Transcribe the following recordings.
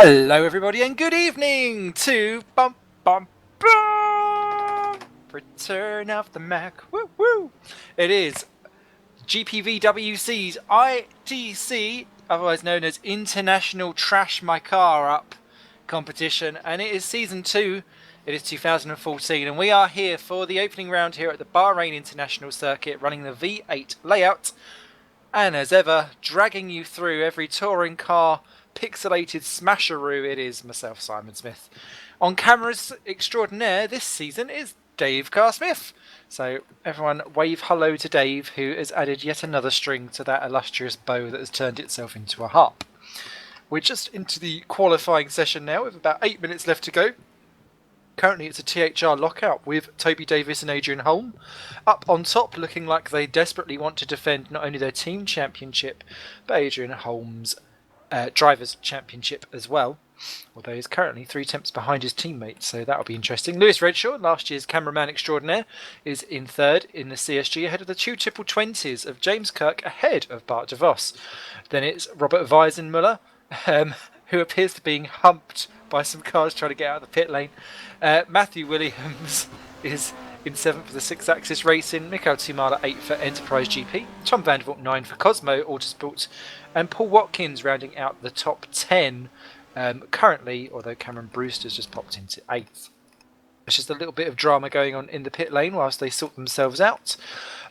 Hello everybody and good evening to Bum Bum Bum Return of the Mac. Woo woo! It is GPVWC's ITC, otherwise known as International Trash My Car Up competition, and it is season 2. It is 2014 and we are here for the opening round here at the Bahrain International Circuit, running the V8 layout, and as ever dragging you through every touring car pixelated smasheroo. It is myself, Simon Smith. On cameras extraordinaire this season is Dave Carr-Smith. So everyone wave hello to Dave, who has added yet another string to that illustrious bow that has turned itself into a harp. We're just into the qualifying session now with about 8 minutes left to go. Currently it's a THR lockout with Toby Davis and Adrian Holm up on top, looking like they desperately want to defend not only their team championship but Adrian Holm's Drivers' Championship as well, although he's currently 3 tenths behind his teammate, so that'll be interesting. Lewis Redshaw, last year's cameraman extraordinaire, is in third in the CSG, ahead of the 2 triple 20s of James Kirk, ahead of Bart de Vos. Then it's Robert Weisenmuller, who appears to be being humped by some cars trying to get out of the pit lane. Matthew Williams is in 7th for the 6-axis racing, Mikhail Tumala 8th for Enterprise GP, Tom Vandervoort 9 for Cosmo Autosport, and Paul Watkins rounding out the top 10 currently, although Cameron Brewster's just popped into 8th. There's just a little bit of drama going on in the pit lane whilst they sort themselves out.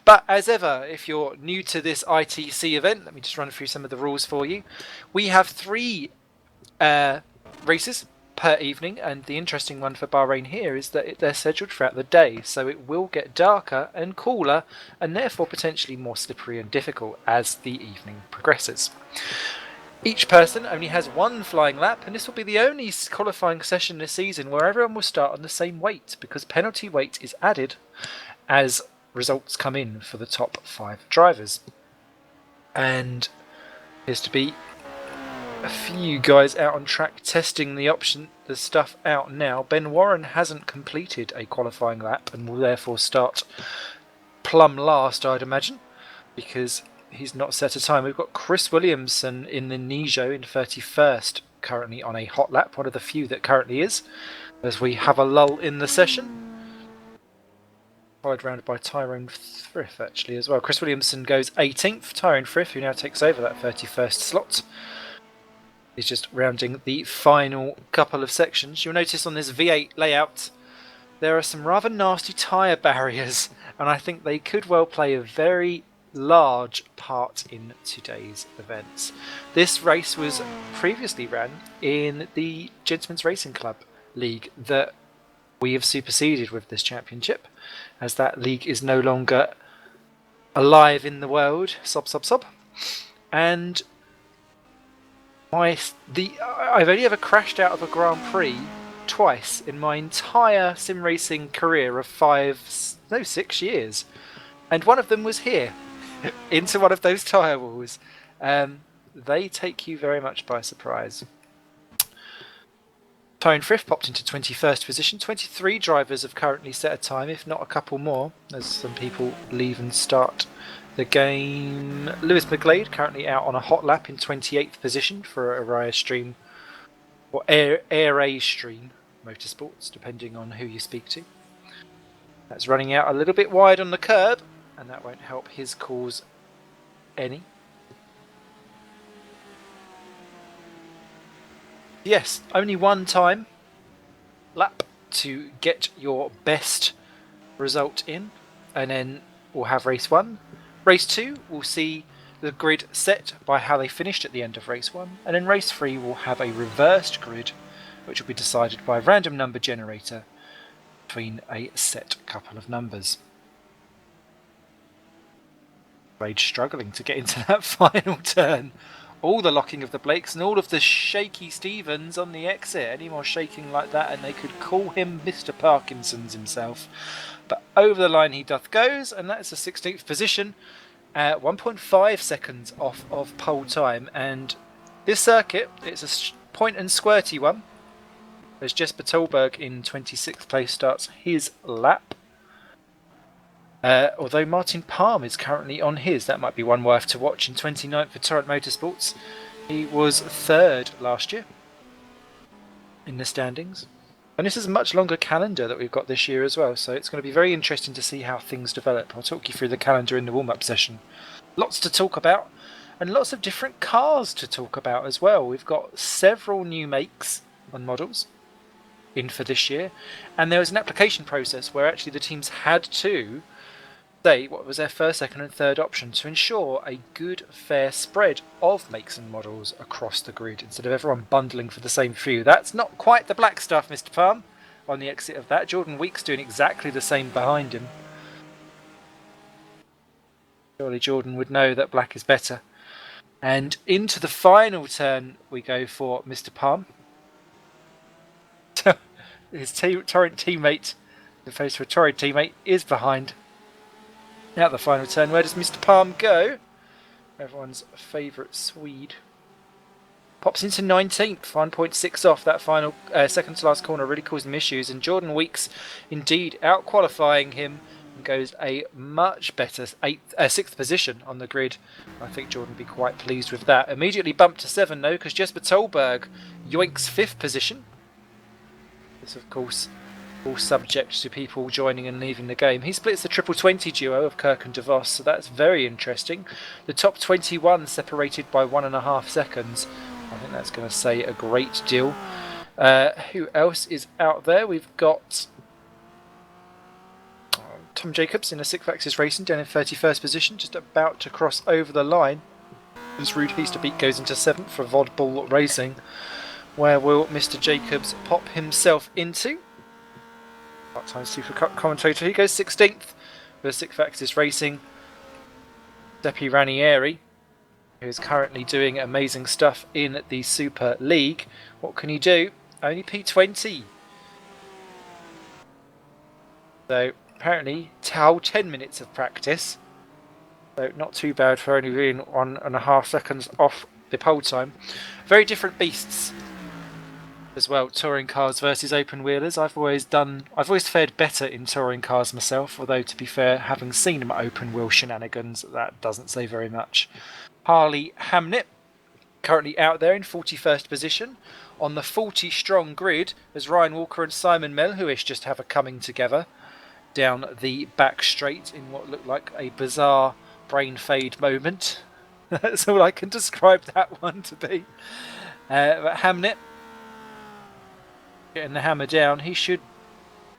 But as ever, if you're new to this ITC event, let me just run through some of the rules for you. We have 3 races per evening, and the interesting one for Bahrain here is that they're scheduled throughout the day, so it will get darker and cooler and therefore potentially more slippery and difficult as the evening progresses. Each person only has 1 flying lap, and this will be the only qualifying session this season where everyone will start on the same weight, because penalty weight is added as results come in for the top 5 drivers. And there's to be a few guys out on track testing the stuff out now. Ben Warren hasn't completed a qualifying lap and will therefore start plumb last, I'd imagine, because he's not set a time. We've got Chris Williamson in the Nijo in 31st, currently on a hot lap, one of the few that currently is, as we have a lull in the session. Followed round by Tyrone Frith actually as well. Chris Williamson goes 18th. Tyrone Frith, who now takes over that 31st slot, is just rounding the final couple of sections. You'll notice on this V8 layout there are some rather nasty tyre barriers, and I think they could well play a very large part in today's events. This race was previously ran in the Gentlemen's Racing Club League that we have superseded with this championship, as that league is no longer alive in the world. And I've only ever crashed out of a Grand Prix twice in my entire sim racing career of 6 years, and one of them was here into one of those tyre walls. They take you very much by surprise. Tyrone Frith popped into 21st position. 23 drivers have currently set a time, if not a couple more, as some people leave and start the game. Lewis McGlade currently out on a hot lap in 28th position for Araya Stream, or Air Stream Motorsports, depending on who you speak to. That's running out a little bit wide on the curb, and that won't help his cause any. Yes, only 1 time lap to get your best result in, and then we'll have race 1. Race 2 will see the grid set by how they finished at the end of race 1, and in race 3 we'll have a reversed grid which will be decided by a random number generator between a set couple of numbers. Rage struggling to get into that final turn. All the locking of the Blakes and all of the shaky Stevens on the exit. Any more shaking like that and they could call him Mr. Parkinson's himself. But over the line he doth goes, and that's a 16th position, 1.5 seconds off of pole time. And this circuit, it's a point and squirty one, as Jesper Tolberg in 26th place starts his lap. Although Martin Palm is currently on his, that might be one worth to watch, in 29th for Torrent Motorsports. He was 3rd last year. in the standings. And this is a much longer calendar that we've got this year as well, so it's going to be very interesting to see how things develop. I'll talk you through the calendar in the warm-up session. Lots to talk about, and lots of different cars to talk about as well. We've got several new makes and models in for this year, and there was an application process where actually the teams had to say what was their first, second and third option to ensure a good, fair spread of makes and models across the grid instead of everyone bundling for the same few. That's not quite the black stuff, Mr. Palm, on the exit of that. Jordan Weeks doing exactly the same behind him. Surely Jordan would know that black is better. And into the final turn we go for Mr. Palm. His Torrent teammate, the face for a Torrent teammate, is behind. Now the final turn, where does Mr. Palm go? Everyone's favourite Swede. Pops into 19th, 1.6 off that final second to last corner, really causing him issues. And Jordan Weeks indeed out-qualifying him and goes a much better 6th position on the grid. I think Jordan would be quite pleased with that. Immediately bumped to 7 though, because Jesper Tolberg yoinks 5th position. This of course all subject to people joining and leaving the game. He splits the triple 20 duo of Kirk and DeVos, so that's very interesting. The top 21 separated by 1.5 seconds. I think that's going to say a great deal. Who else is out there? We've got Tom Jacobs in a 6-axis racing down in 31st position, just about to cross over the line. As Rude Heasterbeak goes into 7th for Vodball Racing. Where will Mr. Jacobs pop himself into? Part-time super commentator. He goes 16th for 6-axis racing. Seppi Ranieri, who is currently doing amazing stuff in the Super League. What can he do? Only P20. So apparently 10 minutes of practice. So not too bad for only being 1.5 seconds off the pole time. Very different beasts as well, touring cars versus open wheelers. I've always fared better in touring cars myself, although to be fair, having seen them open wheel shenanigans, that doesn't say very much. Harley Hamnet currently out there in 41st position on the 40 strong grid as Ryan Walker and Simon Melhuish just have a coming together down the back straight in what looked like a bizarre brain fade moment. That's all I can describe that one to be. But Hamnet getting the hammer down. He should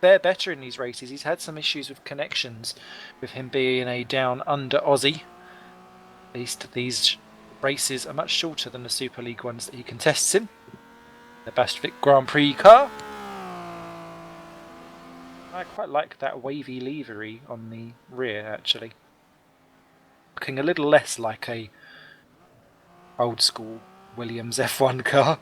fare better in these races. He's had some issues with connections with him being a down under Aussie. At least these races are much shorter than the Super League ones that he contests in. The Bastwick Grand Prix car. I quite like that wavy livery on the rear actually. Looking a little less like a old school Williams F1 car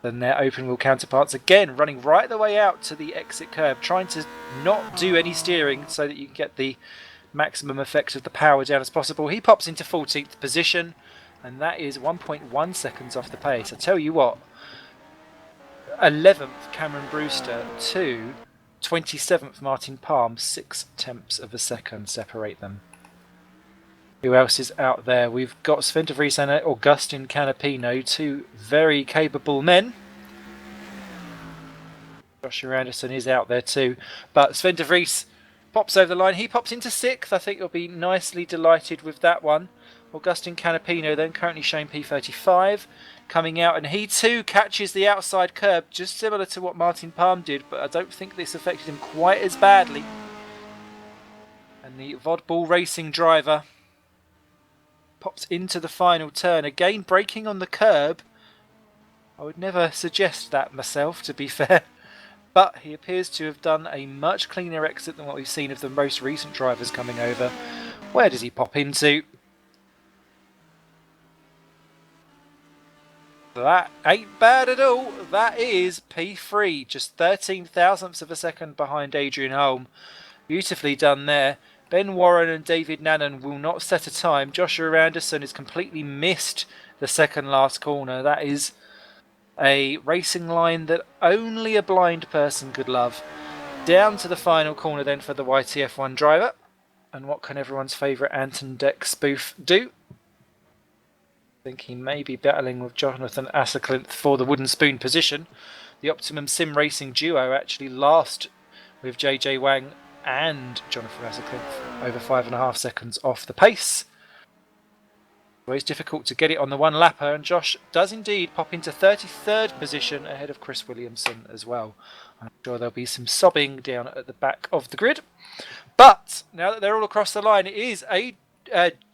than their open wheel counterparts. Again, running right the way out to the exit curb, trying to not do any steering so that you can get the maximum effect of the power down as possible. He pops into 14th position, and that is 1.1 seconds off the pace. I tell you what, 11th Cameron Brewster to 27th Martin Palm, 6/10 of a second separate them. Who else is out there? We've got Sven de Vries and Augustin Canapino, two very capable men. Joshua Anderson is out there too. But Sven de Vries pops over the line. He pops into 6th. I think you'll be nicely delighted with that one. Augustin Canapino then currently showing P35. Coming out, and he too catches the outside curb, just similar to what Martin Palm did, but I don't think this affected him quite as badly. And the Vodball Racing driver pops into the final turn, again braking on the curb. I would never suggest that myself, to be fair, but he appears to have done a much cleaner exit than what we've seen of the most recent drivers coming over. Where does he pop into? That ain't bad at all. That is P3, just 13 thousandths of a second behind Adrian Holm. Beautifully done there. Ben Warren and David Nannon will not set a time. Joshua Anderson has completely missed the second last corner. That is a racing line that only a blind person could love. Down to the final corner then for the YTF1 driver. And what can everyone's favourite Anton Deck spoof do? I think he may be battling with Jonathan Asserclinth for the wooden spoon position. the Optimum Sim Racing duo actually last with JJ Wang and Jonathan Razzacliffe over 5.5 seconds off the pace. Always difficult to get it on the one lapper, and Josh does indeed pop into 33rd position ahead of Chris Williamson as well. I'm sure there'll be some sobbing down at the back of the grid. But now that they're all across the line, it is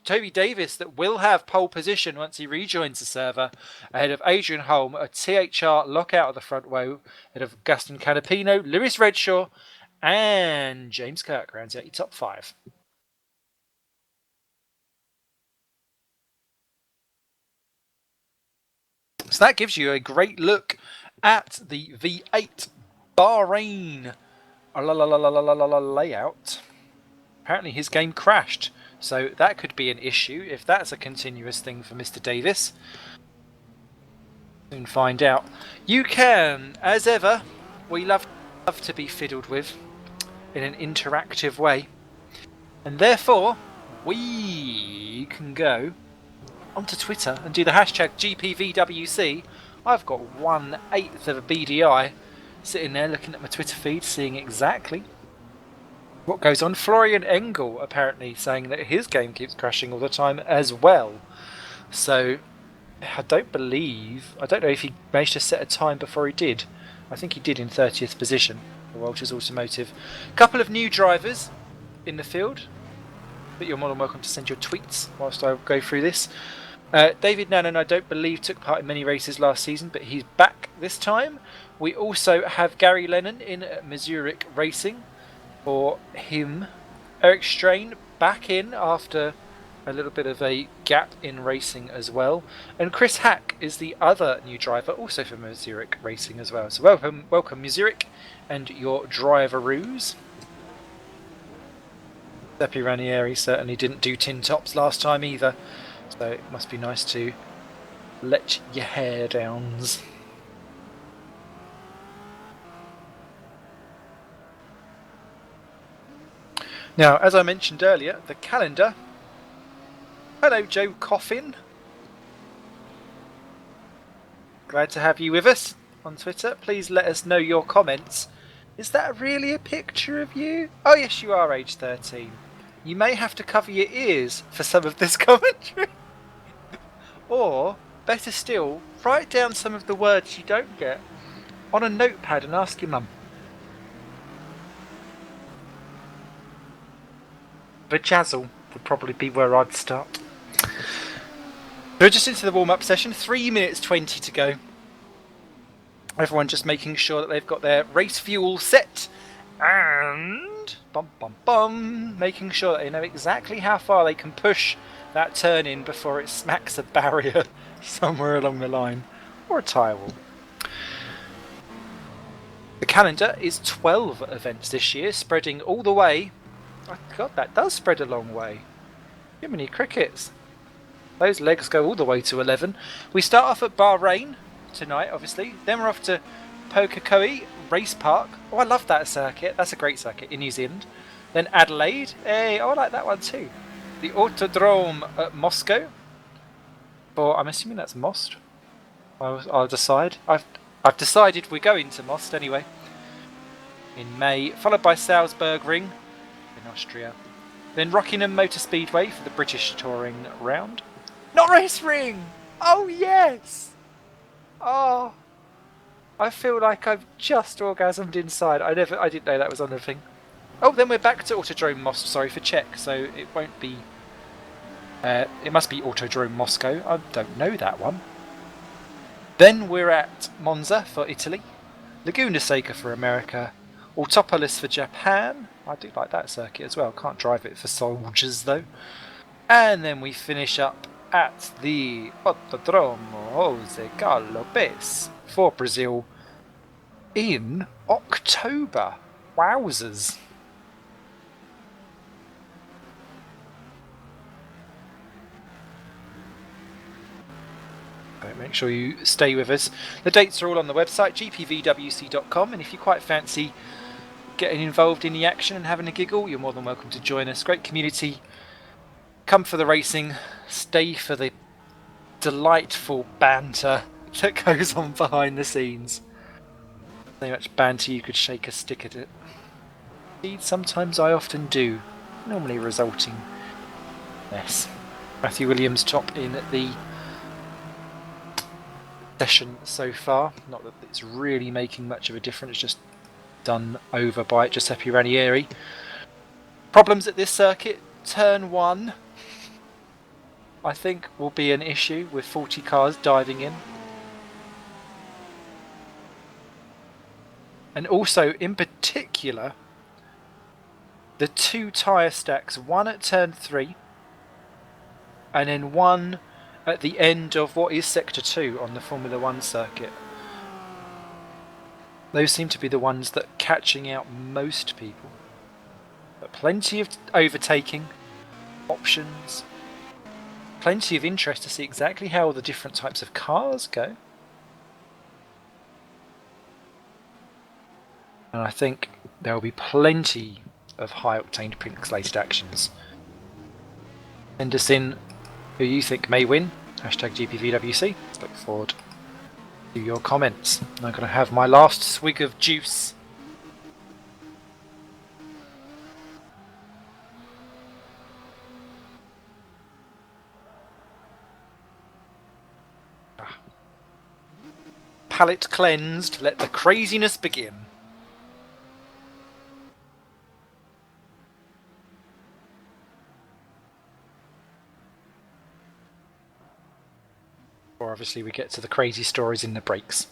Toby Davis that will have pole position once he rejoins the server, ahead of Adrian Holm, a THR lockout of the front row, ahead of Gaston Canapino, Lewis Redshaw, and James Kirk rounds out your top 5. So that gives you a great look at the V8 Bahrain layout. Apparently his game crashed, so that could be an issue if that's a continuous thing for Mr. Davis. Soon find out. You can, as ever, we love to be fiddled with in an interactive way, and therefore we can go onto Twitter and do the hashtag GPVWC. I've got 1/8 of a BDI sitting there looking at my Twitter feed, seeing exactly what goes on. Florian Engel apparently saying that his game keeps crashing all the time as well. So I don't know if he managed to set a time before he did. I think he did in 30th position for Walters Automotive. A couple of new drivers in the field, but you're more than welcome to send your tweets whilst I go through this. David Nannon, I don't believe, took part in many races last season, but he's back this time. We also have Gary Lennon in Missouri Racing for him. Eric Strain back in after a little bit of a gap in racing as well. And Chris Hack is the other new driver, also for Missouri Racing as well. So welcome Missouri and your driveroos. Seppi Ranieri certainly didn't do tin tops last time either, so it must be nice to let your hair downs. Now, as I mentioned earlier, the calendar. Hello, Joe Coffin. Glad to have you with us on Twitter. Please let us know your comments. Is that really a picture of you? Oh, yes, you are age 13. You may have to cover your ears for some of this commentary. Or, better still, write down some of the words you don't get on a notepad and ask your mum. Vajazzle would probably be where I'd start. We're just into the warm-up session. 3 minutes 20 to go. Everyone just making sure that they've got their race fuel set, and making sure that they know exactly how far they can push that turn in before it smacks a barrier somewhere along the line, or a tyre wall. The calendar is 12 events this year, spreading all the way. Oh God, that does spread a long way. Jiminy crickets. Those legs go all the way to 11. We start off at Bahrain tonight, obviously. Then we're off to Pokakoe Race Park. Oh, I love that circuit. That's a great circuit in New Zealand. Then Adelaide. Hey, oh, I like that one too. The Autodrome at Moscow. Or I'm assuming that's Most. I'll decide. I've decided we're going to Most anyway. In May, followed by Salzburg Ring in Austria. Then Rockingham Motor Speedway for the British Touring Round. Norris Ring! Oh yes! Oh, I feel like I've just orgasmed inside. I didn't know that was on the thing. Oh, then we're back to Autodrome Most. Sorry for Czech, so it won't be. It must be Autodrome Moscow. I don't know that one. Then we're at Monza for Italy, Laguna Seca for America, Autopolis for Japan. I do like that circuit as well. Can't drive it for soldiers though. And then we finish up at the Autodromo Jose Carlos Pes for Brazil in October. Wowzers. Make sure you stay with us. The dates are all on the website, gpvwc.com, and if you quite fancy getting involved in the action and having a giggle, you're more than welcome to join us. Great community. Come for the racing, stay for the delightful banter that goes on behind the scenes. So much banter you could shake a stick at it. Indeed, sometimes I often do, normally resulting less. Matthew Williams top in the session so far. Not that it's really making much of a difference, just done over by Giuseppe Ranieri. Problems at this circuit, turn 1 I think will be an issue with 40 cars diving in. And also, in particular, the 2 tyre stacks, one at turn 3 and then one at the end of what is Sector 2 on the Formula 1 circuit. Those seem to be the ones that are catching out most people. But plenty of overtaking, options, plenty of interest to see exactly how the different types of cars go. And I think there will be plenty of high-octane pixelated actions. Send us in who you think may win. Hashtag GPVWC. Look forward to your comments. I'm going to have my last swig of juice. Palate cleansed, let the craziness begin. Or obviously we get to the crazy stories in the breaks.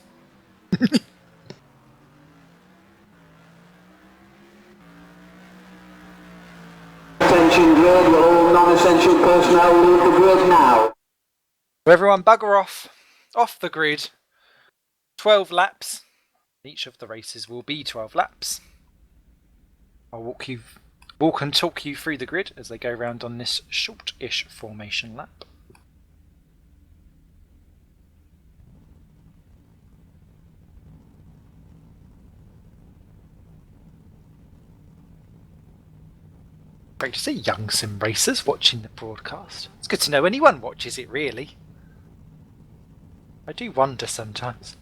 Attention grid, all non-essential personnel leave the grid now. Everyone bugger off the grid. 12 laps. Each of the races will be 12 laps. I'll walk and talk you through the grid as they go round on this short-ish formation lap. Great to see young sim racers watching the broadcast. It's good to know anyone watches it, really. I do wonder sometimes.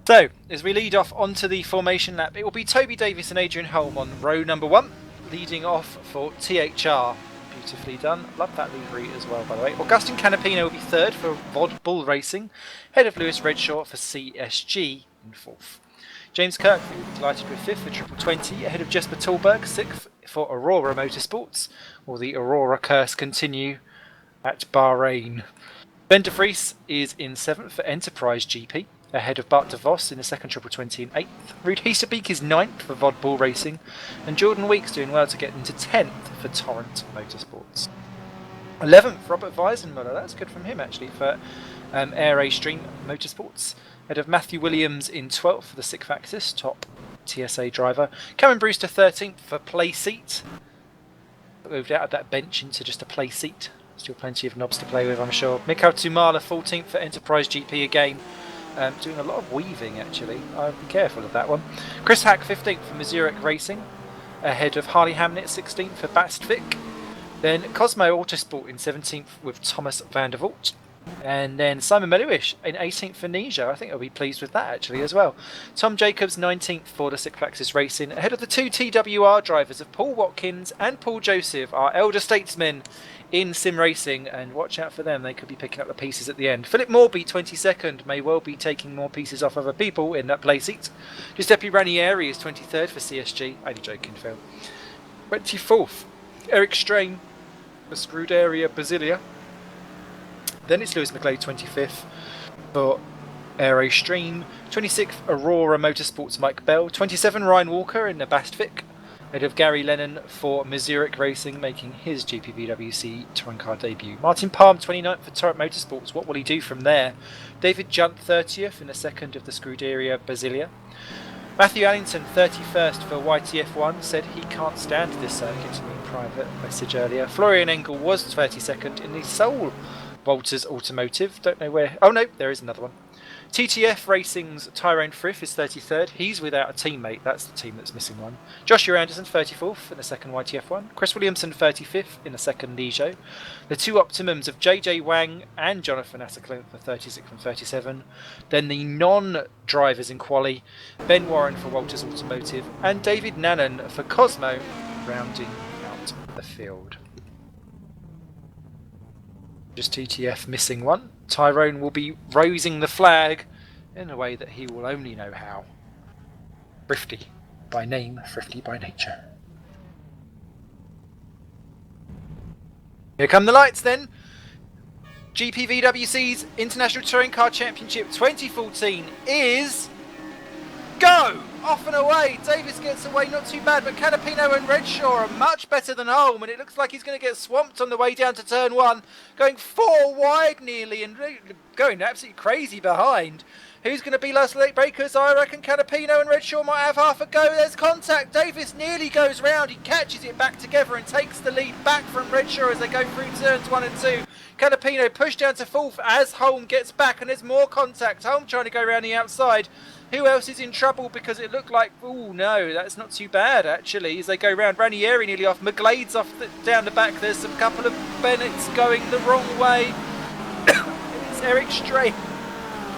So, as we lead off onto the formation lap, it will be Toby Davis and Adrian Holm on row number 1, leading off for THR. Beautifully done. Love that livery as well, by the way. Augustin Canapino will be 3rd for VOD Bull Racing, head of Lewis Redshaw for CSG in 4th. James Kirkby will be delighted with 5th for Triple 20, ahead of Jesper Tolberg, 6th for Aurora Motorsports. Will the Aurora curse continue at Bahrain? Ben de Vries is in 7th for Enterprise GP, ahead of Bart de Vos in the 2nd Triple 20 in 8th. Ruud Hiesebeek is 9th for VOD Bull Racing, and Jordan Weeks doing well to get into 10th for Torrent Motorsports. 11th, Robert Weisenmuller, that's good from him actually, for Air Stream Motorsports. Ahead of Matthew Williams in 12th for the Sixth Axis, top TSA driver. Cameron Brewster 13th for Play Seat. Moved out of that bench into just a Play Seat. Still plenty of knobs to play with, I'm sure. Mikhail Tumala 14th for Enterprise GP again. Doing a lot of weaving actually. I'll be careful of that one. Chris Hack 15th for Mazurek Racing. Ahead of Harley Hamnet 16th for Bastvik. Then Cosmo Autosport in 17th with Thomas van der Voort. And then Simon Meluish in 18th for Nija. I think I'll be pleased with that actually as well. Tom Jacobs 19th for the Sixth Axis Racing, ahead of the 2 TWR drivers of Paul Watkins and Paul Joseph, our elder statesmen in sim racing, and watch out for them, they could be picking up the pieces at the end. Philip Morby 22nd, may well be taking more pieces off other people in that play seat. Giuseppe Ranieri is 23rd for CSG, only joking Phil. 24th, Eric Strain for Scuderia Basilia. Then it's Lewis McLeod 25th for Aero Stream. 26th, Aurora Motorsports Mike Bell. 27, Ryan Walker in the Bastvik. Ahead of Gary Lennon for Mazurek Racing, making his GPVWC touring car debut. Martin Palm 29th for Torrent Motorsports. What will he do from there? David Junt 30th in the second of the Scuderia Basilia. Matthew Allington 31st for YTF1, said he can't stand this circuit in a private message earlier. Florian Engel was 32nd in the Seoul Walters Automotive. Don't know where. Oh no, there is another one. TTF Racing's Tyrone Frith is 33rd. He's without a teammate. That's the team that's missing one. Joshua Anderson 34th in the second YTF1. Chris Williamson 35th in the second Ligier. The two Optimums of JJ Wang and Jonathan Asselklint for 36 and 37. Then the non-drivers in quali, Ben Warren for Walters Automotive and David Nannon for Cosmo, rounding out the field. Just TTF missing one. Tyrone will be raising the flag in a way that he will only know how. Thrifty by name, thrifty by nature. Here come the lights then. GPVWC's International Touring Car Championship 2014 is go! Off and away. Davis gets away, not too bad, but Canapino and Redshaw are much better than Holm, and it looks like he's going to get swamped on the way down to turn one, going 4 wide nearly and going absolutely crazy behind. Who's going to be last late breakers? I reckon Canapino and Redshaw might have half a go. There's contact. Davis nearly goes round. He catches it back together and takes the lead back from Redshaw as they go through turns 1 and 2. Canapino pushed down to 4th as Holm gets back, and there's more contact. Holm trying to go around the outside. Who else is in trouble? Because it looked like, oh no, that's not too bad actually. As they go round, Ranieri nearly off, McGlade's off down the back. There's some couple of Bennett's going the wrong way. It's Eric Strain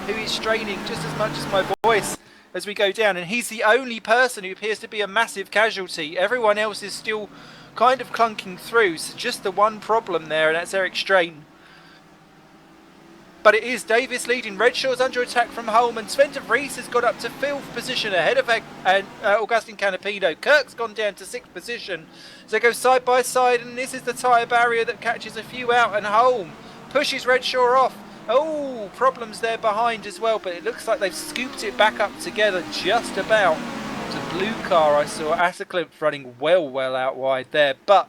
who is straining just as much as my voice as we go down, and he's the only person who appears to be a massive casualty. Everyone else is still kind of clunking through, so just the one problem there, and that's Eric Strain. But it is Davis leading. Redshaw's under attack from Holm, and Sven de Vries has got up to 5th position ahead of Augustin Canapino. Kirk's gone down to 6th position. So they go side by side, and this is the tyre barrier that catches a few out, and Holm pushes Redshaw off. Oh, problems there behind as well, but it looks like they've scooped it back up together just about. The blue car I saw, Asselklint running well out wide there, but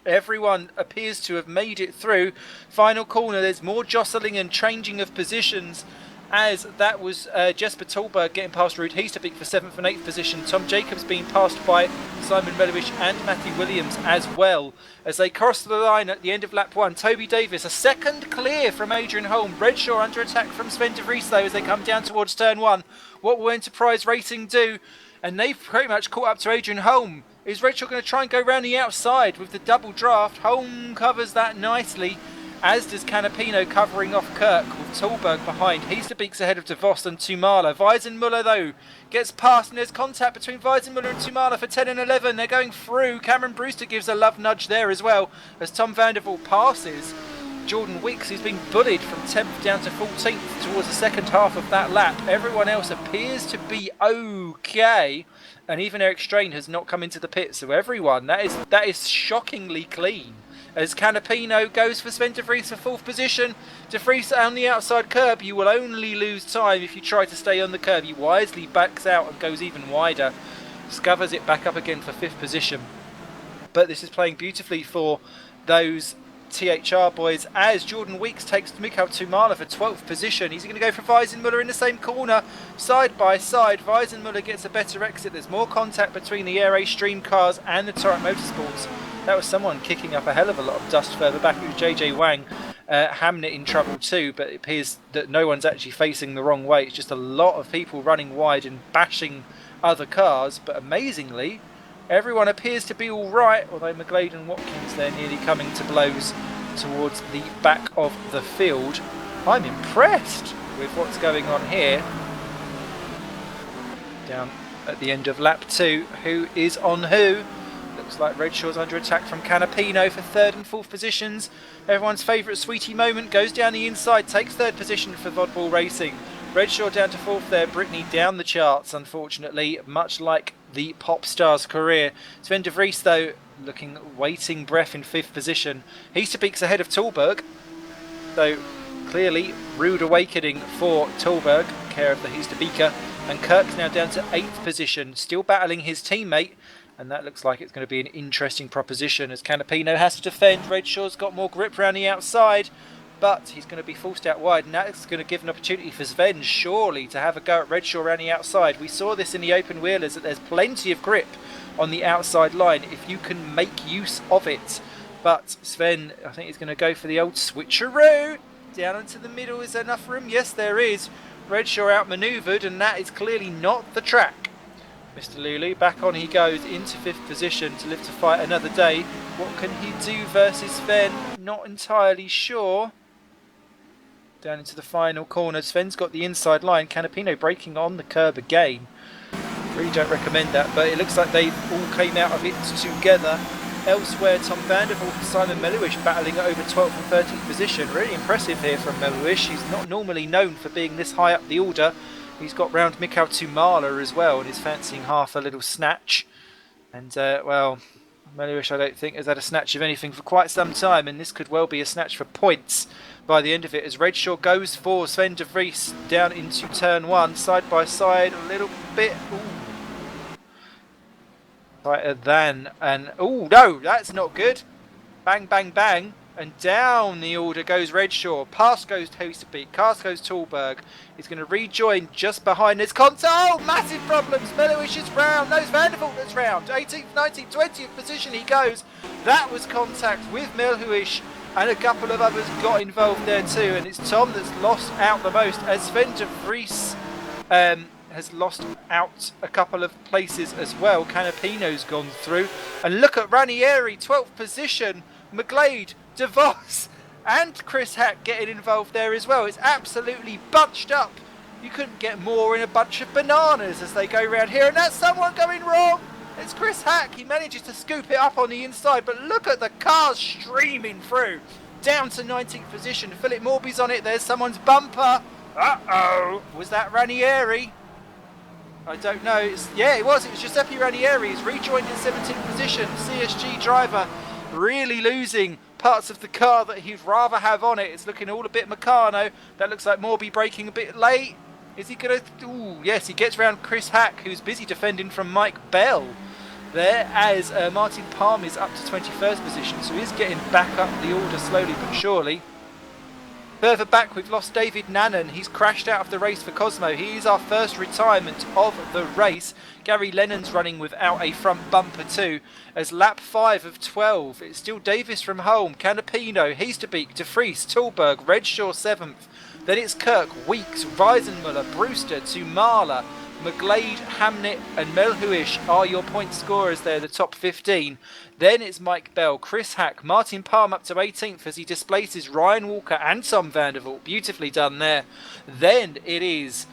everyone appears to have made it through. Final corner, there's more jostling and changing of positions, as that was Jesper Tolberg getting past Ruud Heesterbeek for 7th and 8th position. Tom Jacobs being passed by Simon Melowich and Matthew Williams as well. As they cross the line at the end of lap 1, Toby Davis, a second clear from Adrian Holm. Redshaw under attack from Sven de Vries though as they come down towards turn 1. What will Enterprise Racing do? And they've pretty much caught up to Adrian Holm. Is Redshaw going to try and go round the outside with the double draft? Holm covers that nicely, as does Canapino covering off Kirk with Tolberg behind. Heesterbeek's ahead of De Vos and Tumala. Weisenmuller though gets past, and there's contact between Weisenmuller and Tumala for 10 and 11. They're going through. Cameron Brewster gives a love nudge there as well as Tom Vandervoort passes Jordan Wicks, who's been bullied from 10th down to 14th towards the second half of that lap. Everyone else appears to be okay, and even Eric Strain has not come into the pit. So everyone, that is shockingly clean. As Canapino goes for Sven de Vries for 4th position. De Vries on the outside curb. You will only lose time if you try to stay on the curb. He wisely backs out and goes even wider. Scovers it back up again for 5th position. But this is playing beautifully for those THR boys, as Jordan Weeks takes Mikhail Tumala for 12th position. He's going to go for Weisenmuller in the same corner, side by side. Weisenmuller gets a better exit. There's more contact between the Air A Stream cars and the Torrent Motorsports. That was someone kicking up a hell of a lot of dust further back. It was JJ Wang. Hamnet in trouble too, but it appears that no one's actually facing the wrong way. It's just a lot of people running wide and bashing other cars, but amazingly everyone appears to be all right, although McGlade and Watkins, they're nearly coming to blows towards the back of the field. I'm impressed with what's going on here. Down at the end of lap 2, who is on who? Looks like Redshaw's under attack from Canapino for 3rd and 4th positions. Everyone's favourite Sweetie Moment goes down the inside, takes 3rd position for Vodball Racing. Redshaw down to 4th there, Brittany down the charts unfortunately, much like the pop star's career. Sven de Vries though looking waiting breath in 5th position. Heesterbeek's ahead of Tolberg, though clearly rude awakening for Tolberg, care of the Heesterbeeker, and Kirk's now down to 8th position, still battling his teammate, and that looks like it's going to be an interesting proposition as Canapino has to defend. Redshaw's got more grip around the outside, but he's going to be forced out wide, and that's going to give an opportunity for Sven surely to have a go at Redshaw around the outside. We saw this in the open wheelers, that there's plenty of grip on the outside line if you can make use of it. But Sven, I think he's going to go for the old switcheroo. Down into the middle, is there enough room? Yes, there is. Redshaw outmanoeuvred, and that is clearly not the track. Mr. Lulu, back on he goes into 5th position to live to fight another day. What can he do versus Sven? Not entirely sure. Down into the final corner. Sven's got the inside line. Canapino braking on the curb again. Really don't recommend that, but it looks like they all came out of it together. Elsewhere, Tom Vandervoort and Simon Meluish battling over 12th and 13th position. Really impressive here from Meluish. He's not normally known for being this high up the order. He's got round Mikhail Tumala as well and is fancying half a little snatch. And, well, Meluish I don't think has had a snatch of anything for quite some time, and this could well be a snatch for points by the end of it as Redshaw goes for Sven de Vries down into turn 1, side by side, a little bit tighter than, and oh no, that's not good. Bang, bang, bang, and down the order goes Redshaw. Past goes Hosterbeek, past goes Tallberg. He's going to rejoin just behind this console. Oh, massive problems. Meluish is round. No, it's Vandervoort that's round. 18th, 19th, 20th position he goes. That was contact with Meluish, and a couple of others got involved there too. And it's Tom that's lost out the most, as Sven de Vries has lost out a couple of places as well. Canapino's gone through. And look at Ranieri, 12th position. McGlade, DeVos and Chris Hack getting involved there as well. It's absolutely bunched up. You couldn't get more in a bunch of bananas as they go round here, and that's someone going wrong. It's Chris Hack. He manages to scoop it up on the inside, but look at the cars streaming through down to 19th position. Philip Morby's on it. There's someone's bumper. Uh-oh. Was that Ranieri? I don't know. Yeah, it was. It was Giuseppe Ranieri. He's rejoined in 17th position. CSG driver really losing parts of the car that he'd rather have on it. It's looking all a bit Meccano. That looks like Morby braking a bit late. Is he going to... Ooh, yes, he gets round Chris Hack, who's busy defending from Mike Bell there, as Martin Palm is up to 21st position, so he's getting back up the order slowly but surely. Further back, we've lost David Nannon. He's crashed out of the race for Cosmo. He is our first retirement of the race. Gary Lennon's running without a front bumper too, as lap 5 of 12. It's still Davis from home, Canapino, Heasterbeek, De Vries, Tallberg, Redshaw 7th. Then it's Kirk, Weeks, Weisenmuller, Brewster, Tumala, McGlade, Hamnet and Melhuish are your point scorers there, the top 15. Then it's Mike Bell, Chris Hack, Martin Palm up to 18th as he displaces Ryan Walker and Tom Vandervoort. Beautifully done there. Then it is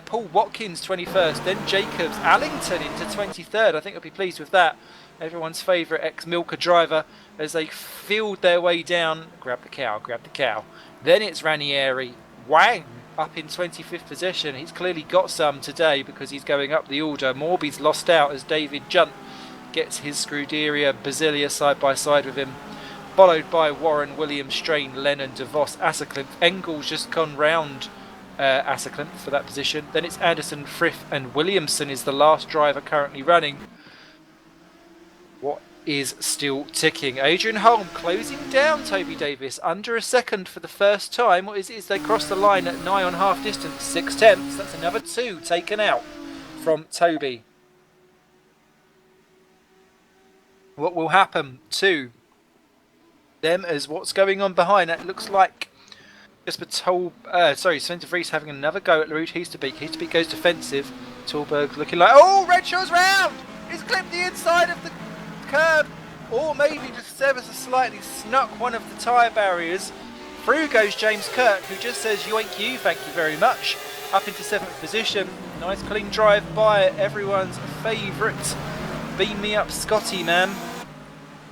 Paul Watkins 21st, then Jacobs, Allington into 23rd. I think I'll be pleased with that. Everyone's favourite ex-Milker driver as they field their way down. Grab the cow, grab the cow. Then it's Ranieri, Wang up in 25th position. He's clearly got some today because he's going up the order. Morby's lost out as David Junt gets his Scuderia Basilia side by side with him, followed by Warren, William, Strain, Lennon, DeVos, Assercliff. Engel's just gone round Assercliff for that position. Then it's Anderson, Frith and Williamson is the last driver currently running. What is still ticking? Adrian Holm closing down Toby Davis under a second for the first time. What is it? They cross the line at nigh on half distance, 6/10. That's another 2 taken out from Toby. What will happen to them as what's going on behind? That looks like Sven de Vries having another go at Laroute Heasterbeek. Heasterbeek goes defensive. Tallberg looking like, oh, Redshaw's round! He's clipped the inside of the curb, or maybe just ever so slightly snuck one of the tyre barriers. Through goes James Kirk, who just says yoink you, thank you very much. Up into 7th position. Nice clean drive by everyone's favourite beam me up Scotty man.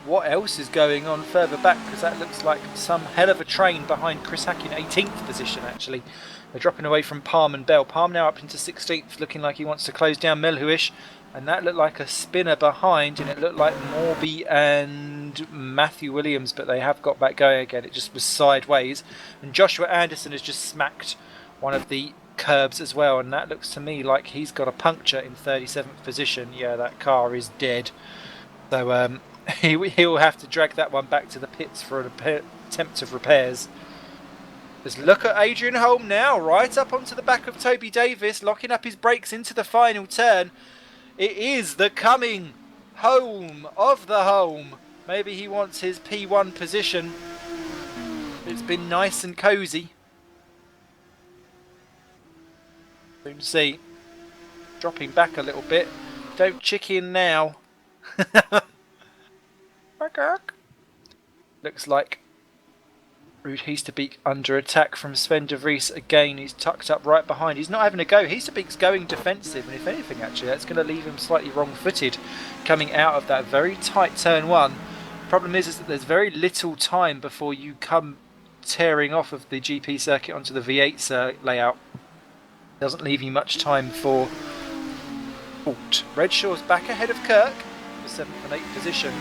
What else is going on further back, because that looks like some hell of a train behind Chris Hack in 18th position actually. They're dropping away from Palm and Bell. Palm now up into 16th, looking like he wants to close down Melhuish. And that looked like a spinner behind, and it looked like Morby and Matthew Williams, but they have got back going again. It just was sideways. And Joshua Anderson has just smacked one of the curbs as well, and that looks to me like he's got a puncture in 37th position. Yeah, that car is dead. So he'll have to drag that one back to the pits for an attempt of repairs. Just look at Adrian Holm now, right up onto the back of Toby Davis, locking up his brakes into the final turn. It is the coming home of the home. Maybe he wants his P1 position. It's been nice and cosy. You can see dropping back a little bit. Don't chicken now. Looks like Ruud Heesterbeek under attack from Sven de Vries again. He's tucked up right behind. He's not having a go. Heesterbeek's going defensive, and if anything, actually, that's going to leave him slightly wrong-footed coming out of that very tight turn one. Problem is that there's very little time before you come tearing off of the GP circuit onto the V8 layout. Doesn't leave you much time for fault. Redshaw's back ahead of Kirk for 7th and 8th position.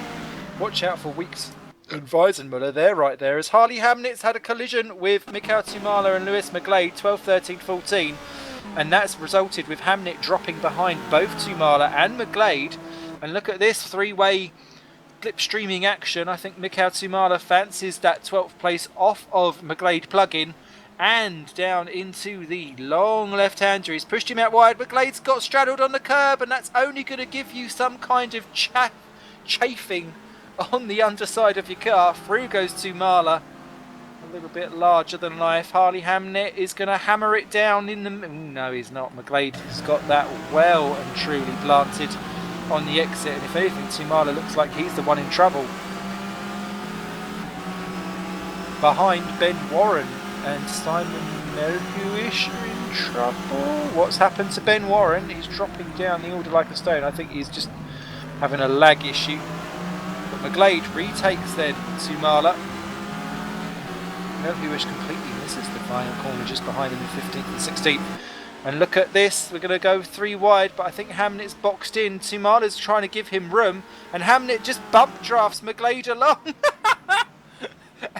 Watch out for Weeks and Weisenmuller. They're right there as Harley Hamnitz had a collision with Mikael Tumala and Lewis McGlade 12, 13, 14, and that's resulted with Hamnett dropping behind both Tumala and McGlade. And look at this three-way slipstreaming action. I think Mikael Tumala fancies that 12th place off of McGlade plug-in and down into the long left-hander. He's pushed him out wide. McGlade's got straddled on the curb, and that's only going to give you some kind of chafing on the underside of your car. Through goes Tumala, a little bit larger than life. Harley Hamnett is going to hammer it down in the... No, he's not. McGlade has got that well and truly planted on the exit, and if anything, Tumala looks like he's the one in trouble. Behind, Ben Warren and Simon Melhuish are in trouble. What's happened to Ben Warren? He's dropping down the order like a stone. I think he's just having a lag issue. But McGlade retakes then Tumala. Melhuish completely misses the final corner just behind him in 15th and 16th. And look at this, we're going to go 3 wide, but I think Hamnett's boxed in. Tumala's trying to give him room, and Hamnett just bump drafts McGlade along.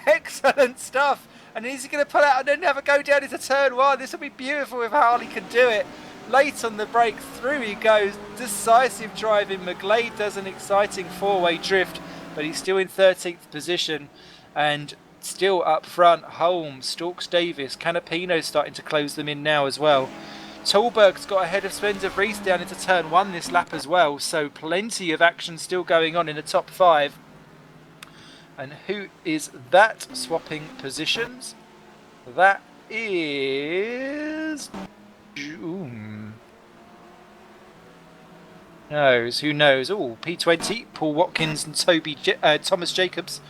Excellent stuff. And is he going to pull out and then have a go down into turn 1? This will be beautiful if Harley can do it. Late on the break, through he goes. Decisive driving. McGlade does an exciting 4-way drift, but he's still in 13th position. And still up front, Holmes, Storks Davis, Canapino's starting to close them in now as well. Tolberg's got ahead of Sven de Vries down into turn 1 this lap as well, so plenty of action still going on in the top 5. And who is that swapping positions? That is... Who knows? Oh, P20, Paul Watkins and Thomas Jacobs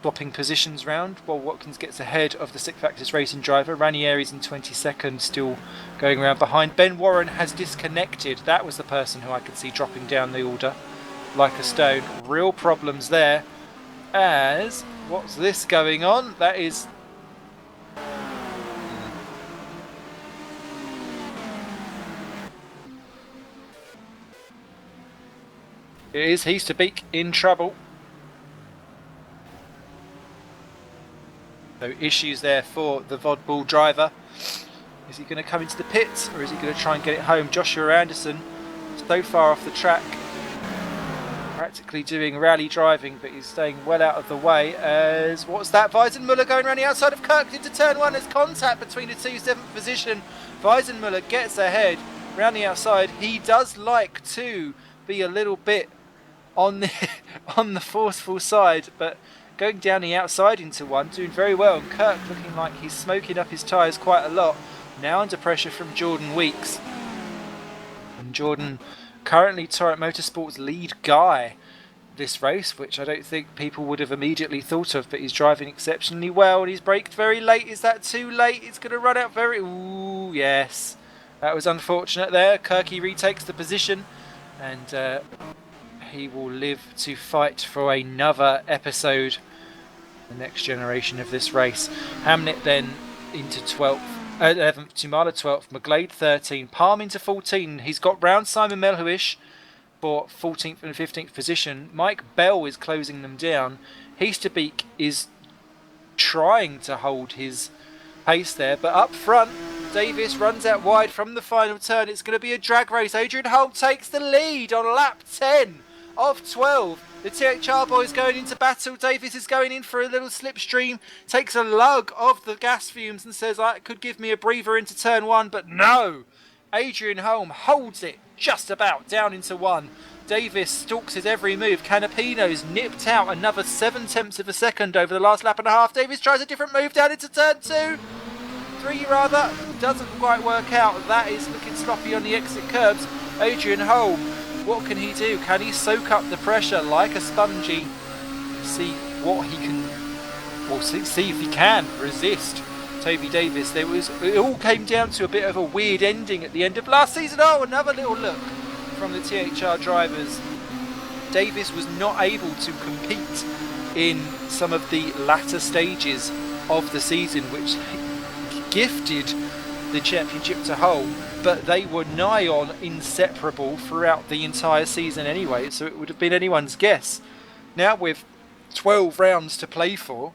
swapping positions round while Watkins gets ahead of the Six Factors Racing driver. Ranieri's in 22nd, still going around behind. Ben Warren has disconnected. That was the person who I could see dropping down the order like a stone. Real problems there. As what's this going on? That is it is Heesterbeek in trouble. So issues there for the Vodball driver. Is he going to come into the pits, or is he going to try and get it home? Joshua Anderson, so far off the track, practically doing rally driving, but he's staying well out of the way. As what's that? Weisenmuller going around the outside of Kirk into turn 1. There's contact between the two, 7th position. Weisenmuller gets ahead round the outside. He does like to be a little bit on the forceful side, but going down the outside into 1, doing very well, and Kirk looking like he's smoking up his tyres quite a lot. Now under pressure from Jordan Weeks. And Jordan, currently Torrent Motorsport's lead guy this race, which I don't think people would have immediately thought of, but he's driving exceptionally well, and he's braked very late. Is that too late? It's going to run out very... Ooh, yes. That was unfortunate there. Kirky retakes the position, and he will live to fight for another episode, the next generation of this race. Hamnett then into 12th, 11th, Tumala 12th, McGlade 13, Palm into 14. He's got round Simon Melhuish for 14th and 15th position. Mike Bell is closing them down. Heesterbeek is trying to hold his pace there, but up front, Davis runs out wide from the final turn. It's going to be a drag race. Adrian Holm takes the lead on lap 10 of 12. The THR boys going into battle. Davis is going in for a little slipstream, takes a lug of the gas fumes and says, "I could give me a breather into turn 1, but no." Adrian Holm holds it just about down into 1. Davis stalks his every move. Canapino's nipped out another 7/10 of a second over the last lap and a half. Davis tries a different move down into turn 2. 3 rather, doesn't quite work out. That is looking sloppy on the exit curbs. Adrian Holm, what can he do? Can he soak up the pressure like a spongy? See what he can, well, see if he can resist Toby Davis. It all came down to a bit of a weird ending at the end of last season. Oh, another little look from the THR drivers. Davis was not able to compete in some of the latter stages of the season, which gifted the championship to Holm, but they were nigh on inseparable throughout the entire season anyway, so it would have been anyone's guess. Now with 12 rounds to play for,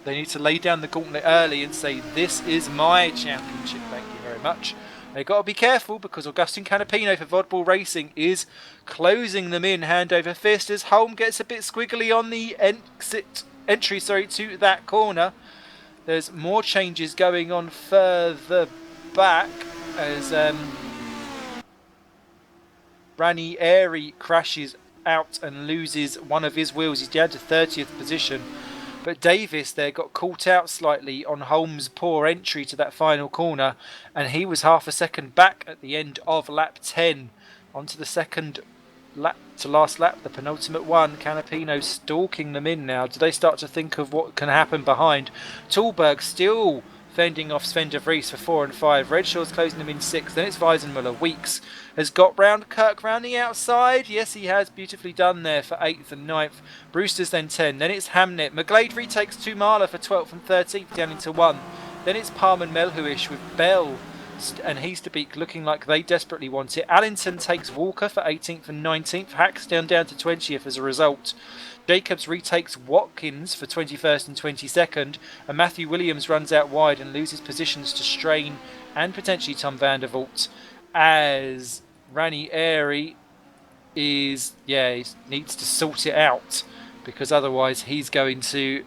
they need to lay down the gauntlet early and say, this is my championship, thank you very much. They've got to be careful because Augustin Canapino for Vodball Racing is closing them in hand over fist as Holm gets a bit squiggly on the entry to that corner. There's more changes going on further back as Ranieri crashes out and loses one of his wheels. He's down to 30th position. But Davis there got caught out slightly on Holm's poor entry to that final corner, and he was half a second back at the end of lap 10. Onto the second lap to last lap, the penultimate one. Canapino stalking them in now. Do they start to think of what can happen behind? Tallberg still fending off Sven de Vries for 4 and 5. Redshaw's closing them in 6. Then it's Weisenmuller. Weeks has got round Kirk round the outside. Yes, he has. Beautifully done there for 8th and 9th. Brewster's then 10. Then it's Hamnet. McGlade retakes Tumala for 12th and 13th down into 1. Then it's Palm and Melhuish with Bell and Heasterbeek looking like they desperately want it. Allington takes Walker for 18th and 19th. Hacks down to 20th as a result. Jacobs retakes Watkins for 21st and 22nd, and Matthew Williams runs out wide and loses positions to Strain and potentially Tom van der Vault, as Ranieri he needs to sort it out, because otherwise he's going to,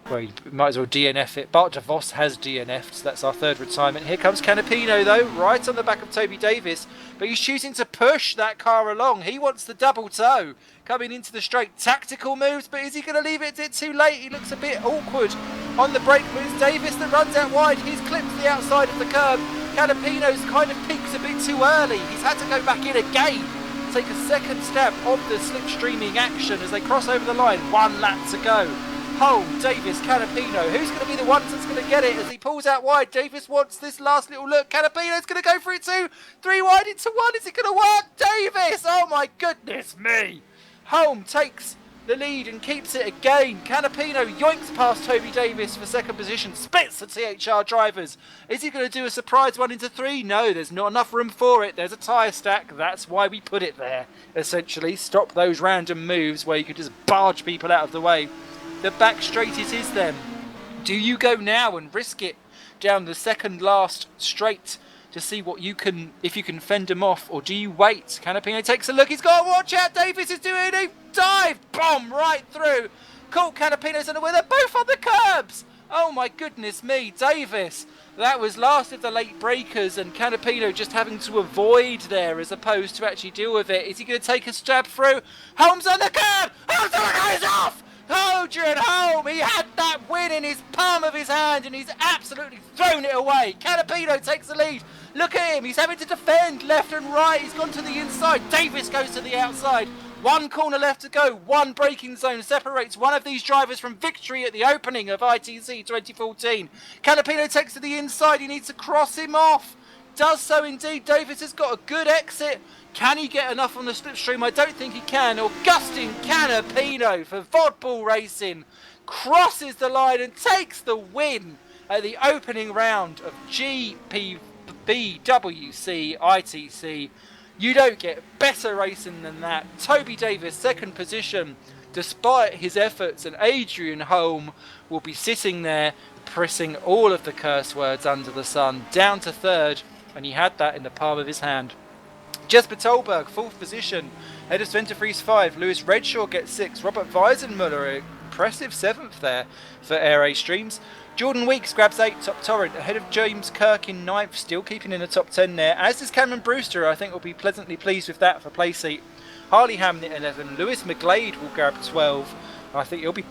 well, you might as well DNF it. Bart de Vos has DNF'd, so that's our 3rd retirement. Here comes Canapino though, right on the back of Toby Davis, but he's choosing to push that car along. He wants the double toe. Coming into the straight, tactical moves, but is he going to leave it too late? He looks a bit awkward on the brake moves. Davis that runs out wide, he's clipped the outside of the curb. Canapino's kind of peaks a bit too early. He's had to go back in again, take a second step of the slipstreaming action as they cross over the line. 1 lap to go. Holm, Davis, Canapino. Who's going to be the one that's going to get it as he pulls out wide? Davis wants this last little look. Canapino's going to go for it too. 3 wide into 1. Is it going to work? Davis! Oh my goodness me! Holm takes the lead and keeps it again. Canapino yoinks past Toby Davis for 2nd position. Splits the THR drivers. Is he going to do a surprise 1 into 3? No, there's not enough room for it. There's a tyre stack. That's why we put it there, essentially. Stop those random moves where you could just barge people out of the way. The back straight it is then. Do you go now and risk it down the second last straight to see what you can, if you can fend him off, or do you wait? Canapino takes a look. He's got to watch out. Davis is doing a dive bomb right through. Colt Canapino's on the way. They're both on the curbs. Oh my goodness me, Davis. That was last of the late breakers, and Canapino just having to avoid there as opposed to actually deal with it. Is he going to take a stab through? Holmes on the curb. Holmes on the curb is off. Adrian Holm, he had that win in his palm of his hand and he's absolutely thrown it away. Canapino takes the lead. Look at him, he's having to defend left and right. He's gone to the inside. Davis goes to the outside. 1 corner left to go. 1 braking zone separates one of these drivers from victory at the opening of ITC 2014. Canapino takes to the inside. He needs to cross him off. Does so indeed. Davis has got a good exit. Can he get enough on the slipstream? I don't think he can. Augustin Canapino for Vodball Racing crosses the line and takes the win at the opening round of GPVWC ITC. You don't get better racing than that. Toby Davis, 2nd position, despite his efforts, and Adrian Holm will be sitting there pressing all of the curse words under the sun, down to 3rd, and he had that in the palm of his hand. Jesper Tolberg, 4th position. Head of Sven de Vries 5. Lewis Redshaw gets 6. Robert Weisenmuller, impressive 7th there for Air A Streams. Jordan Weeks grabs 8, top torrent, ahead of James Kirk in 9th, still keeping in the top 10 there. As does Cameron Brewster, I think will be pleasantly pleased with that for place seat. Harley Hamnet 11. Lewis McGlade will grab 12. I think he'll be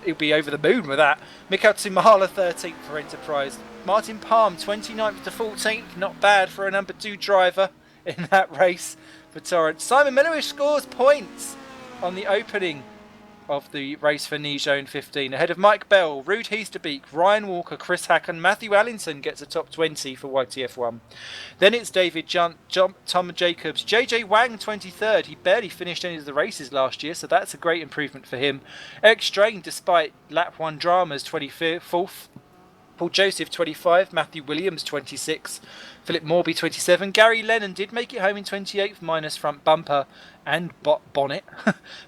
he'll be over the moon with that. Mikael Tsumala 13th for Enterprise. Martin Palm 29th to 14th. Not bad for a number 2 driver in that race for Torrance. Simon Miller scores points on the opening of the race for Nijo in 15. Ahead of Mike Bell, Rude Heasterbeek, Ryan Walker, Chris Hacken, Matthew Allington gets a top 20 for YTF1. Then it's David Tom Jacobs, JJ Wang 23rd. He barely finished any of the races last year, so that's a great improvement for him. Eric Strain, despite lap 1 dramas, 24th. Paul Joseph 25, Matthew Williams 26, Philip Morby 27. Gary Lennon did make it home in 28th, minus front bumper and bonnet.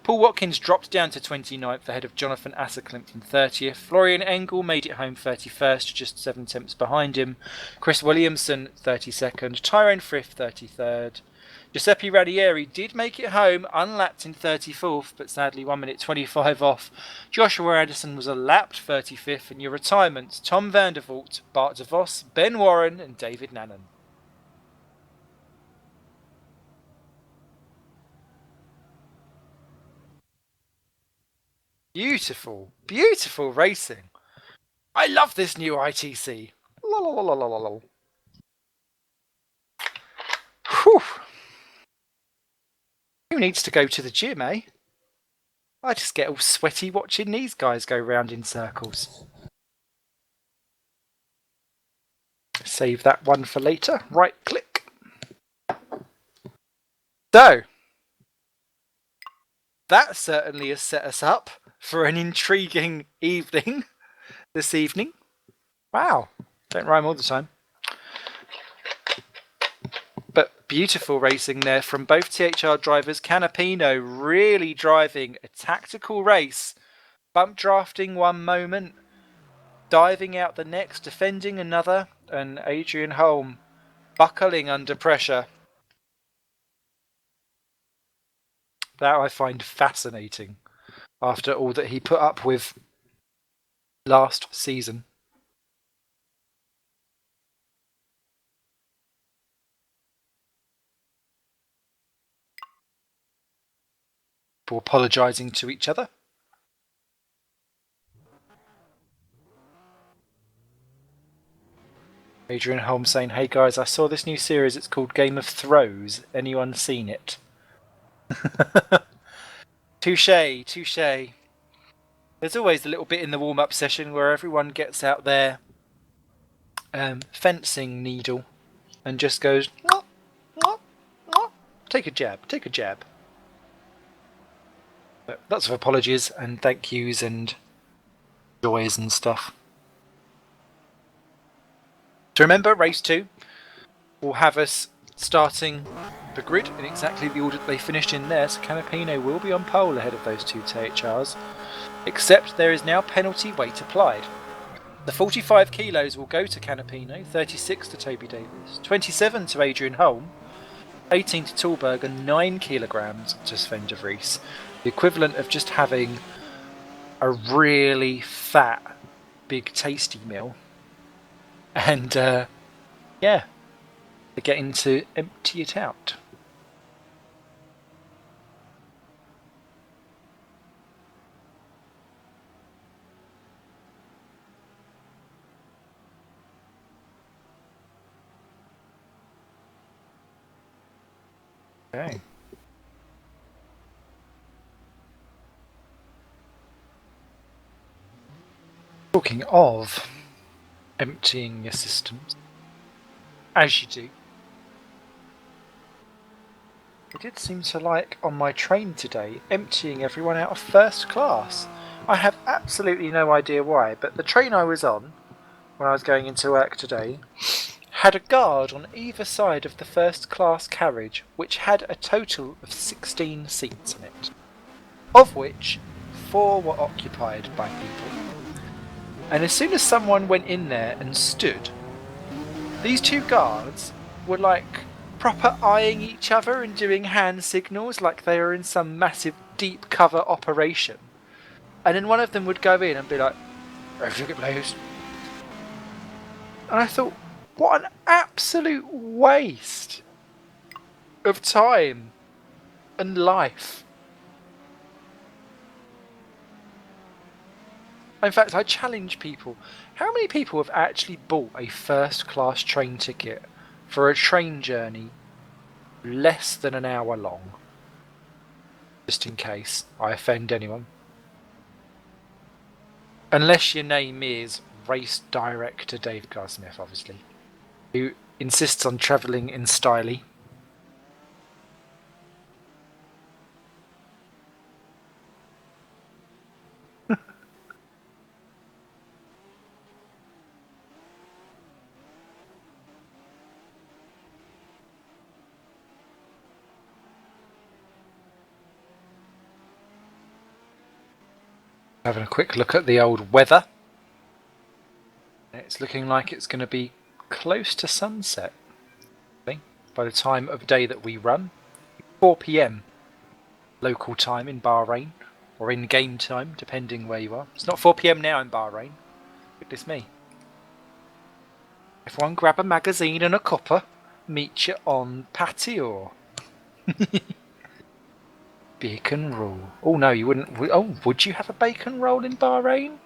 Paul Watkins dropped down to 29th ahead of Jonathan Asserclimp in 30th. Florian Engel made it home 31st, just 7 tenths behind him. Chris Williamson 32nd, Tyrone Frith 33rd. Giuseppe Ranieri did make it home, unlapped in 34th, but sadly 1 minute 25 off. Joshua Addison was a lapped 35th, and your retirements, Tom Vandervoort, Bart DeVos, Ben Warren and David Nannon. Beautiful, beautiful racing. I love this new ITC. Whew. Who needs to go to the gym, eh? I just get all sweaty watching these guys go round in circles. Save that one for later. Right click. So, that certainly has set us up for an intriguing evening this evening. Wow, don't rhyme all the time. But beautiful racing there from both THR drivers. Canapino really driving a tactical race. Bump drafting one moment, diving out the next, defending another, and Adrian Holm buckling under pressure. That I find fascinating after all that he put up with last season. For apologising to each other. Adrian Holmes saying, "Hey guys, I saw this new series. It's called Game of Throws. Anyone seen it?" Touche, touche. There's always a little bit in the warm-up session where everyone gets out their fencing needle and just goes, "Mwah, mwah, mwah." Take a jab, take a jab. But lots of apologies and thank yous and joys and stuff. So remember, race 2 will have us starting the grid in exactly the order that they finished in there. So Canapino will be on pole ahead of those two THRs, except there is now penalty weight applied. The 45 kilos will go to Canapino, 36 to Toby Davis, 27 to Adrian Holm, 18 to Tallberg, and 9 kilograms to Sven de Vries. The equivalent of just having a really fat, big, tasty meal. And, yeah, they're getting to empty it out. Okay. Talking of emptying your systems, as you do, I did seem to like on my train today emptying everyone out of first class. I have absolutely no idea why, but the train I was on when I was going into work today had a guard on either side of the first class carriage, which had a total of 16 seats in it, of which 4 were occupied by people. And as soon as someone went in there and stood, these 2 guards were like proper eyeing each other and doing hand signals like they were in some massive deep cover operation. And then one of them would go in and be like, "Road ticket, please." And I thought, what an absolute waste of time and life. In fact, I challenge people. How many people have actually bought a first-class train ticket for a train journey less than an hour long? Just in case I offend anyone. Unless your name is Race Director Dave Garsmith, obviously, who insists on travelling in styly. Having a quick look at the old weather. It's looking like it's going to be close to sunset by the time of day that we run. 4 p.m. local time in Bahrain, or in game time, depending where you are. It's not 4 p.m. now in Bahrain. Goodness me. Everyone grab a magazine and a cuppa. Meet you on patio. Bacon roll. Oh no, you wouldn't. Oh, would you have a bacon roll in Bahrain?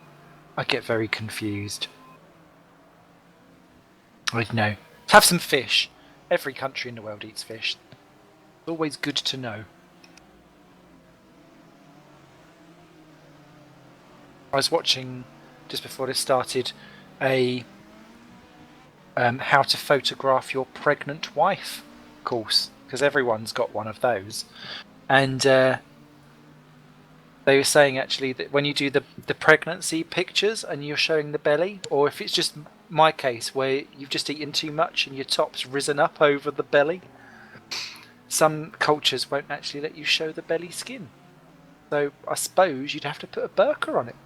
I get very confused. I don't know. Have some fish. Every country in the world eats fish. It's always good to know. I was watching, just before this started, a how to photograph your pregnant wife course, because everyone's got one of those. And they were saying actually that when you do the pregnancy pictures and you're showing the belly, or if it's just my case where you've just eaten too much and your top's risen up over the belly, some cultures won't actually let you show the belly skin. So I suppose you'd have to put a burqa on it.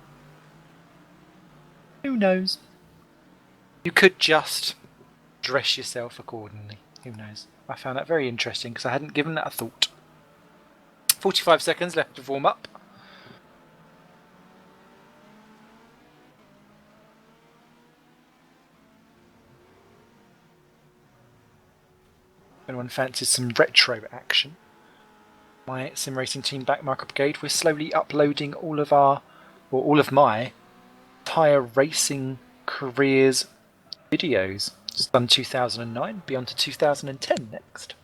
Who knows? You could just dress yourself accordingly. Who knows? I found that very interesting because I hadn't given that a thought. 45 seconds left to warm up. If anyone fancies some retro action, my sim racing team Backmarker Brigade, we're slowly uploading all of my entire racing careers videos. Just done 2009, be on to 2010 next.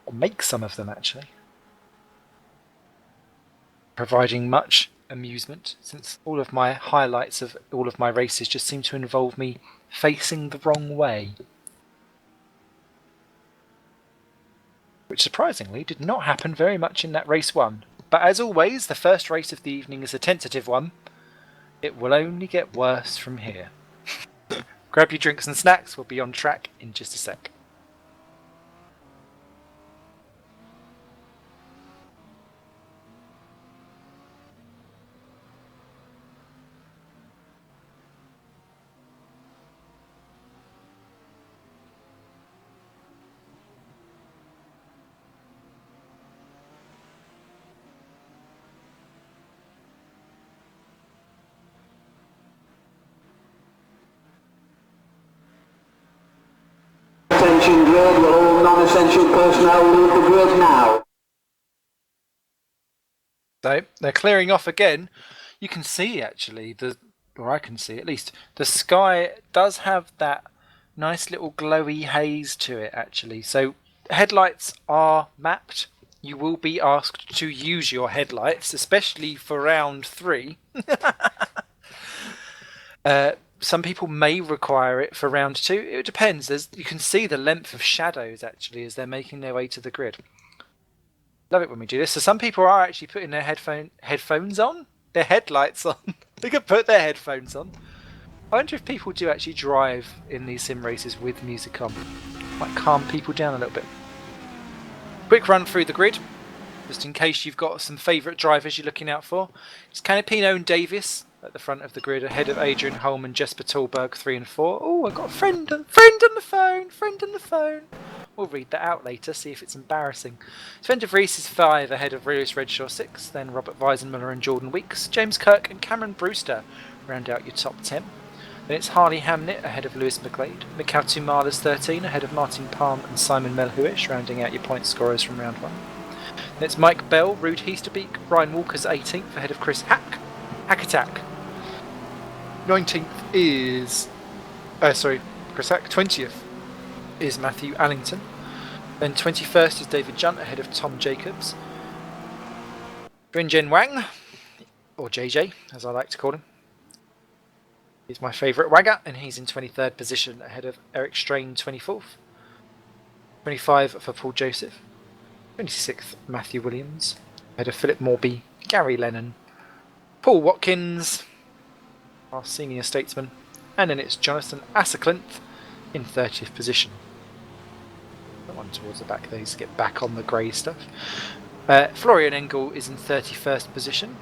I'll make some of them actually. Providing much amusement, since all of my highlights of all of my races just seem to involve me facing the wrong way. Which surprisingly did not happen very much in that race 1. But as always, the first race of the evening is a tentative one. It will only get worse from here. Grab your drinks and snacks, we'll be on track in just a sec. Attention grid, will all non-essential personnel leave the grid now. So they're clearing off again. You can see actually, or I can see at least, the sky does have that nice little glowy haze to it actually. So headlights are mapped. You will be asked to use your headlights, especially for round 3. Some people may require it for round 2. It depends. You can see the length of shadows actually as they're making their way to the grid. Love it when we do this. So some people are actually putting their headphones on, their headlights on. They could put their headphones on. I wonder if people do actually drive in these sim races with music on. Might calm people down a little bit. Quick run through the grid, just in case you've got some favourite drivers you're looking out for. It's Canapino and Davis at the front of the grid, ahead of Adrian Holm and Jesper Tolberg, 3 and 4. Oh, I've got a friend on the phone. We'll read that out later, see if it's embarrassing. Sven de Vries is 5, ahead of Lewis Redshaw 6, then Robert Weisenmuller and Jordan Weeks. James Kirk and Cameron Brewster round out your top 10. Then it's Harley Hamnett ahead of Lewis McGlade. Mikhail Tumala's 13, ahead of Martin Palm and Simon Melhuish, rounding out your point scorers from round 1. It's Mike Bell, Rude Heasterbeek, Ryan Walker's 18th ahead of Chris Hackattack. 19th is... Chris Hack. 20th is Matthew Allington. Then 21st is David Junt ahead of Tom Jacobs. Rinjen Wang, or JJ as I like to call him. He's my favourite wagger, and he's in 23rd position ahead of Eric Strain, 24th. 25 for Paul Joseph. 26th, Matthew Williams ahead of Philip Morby, Gary Lennon, Paul Watkins, our senior statesman, and then it's Jonathan Asserclinth in 30th position. That one towards the back there to get back on the grey stuff. Florian Engel is in 31st position.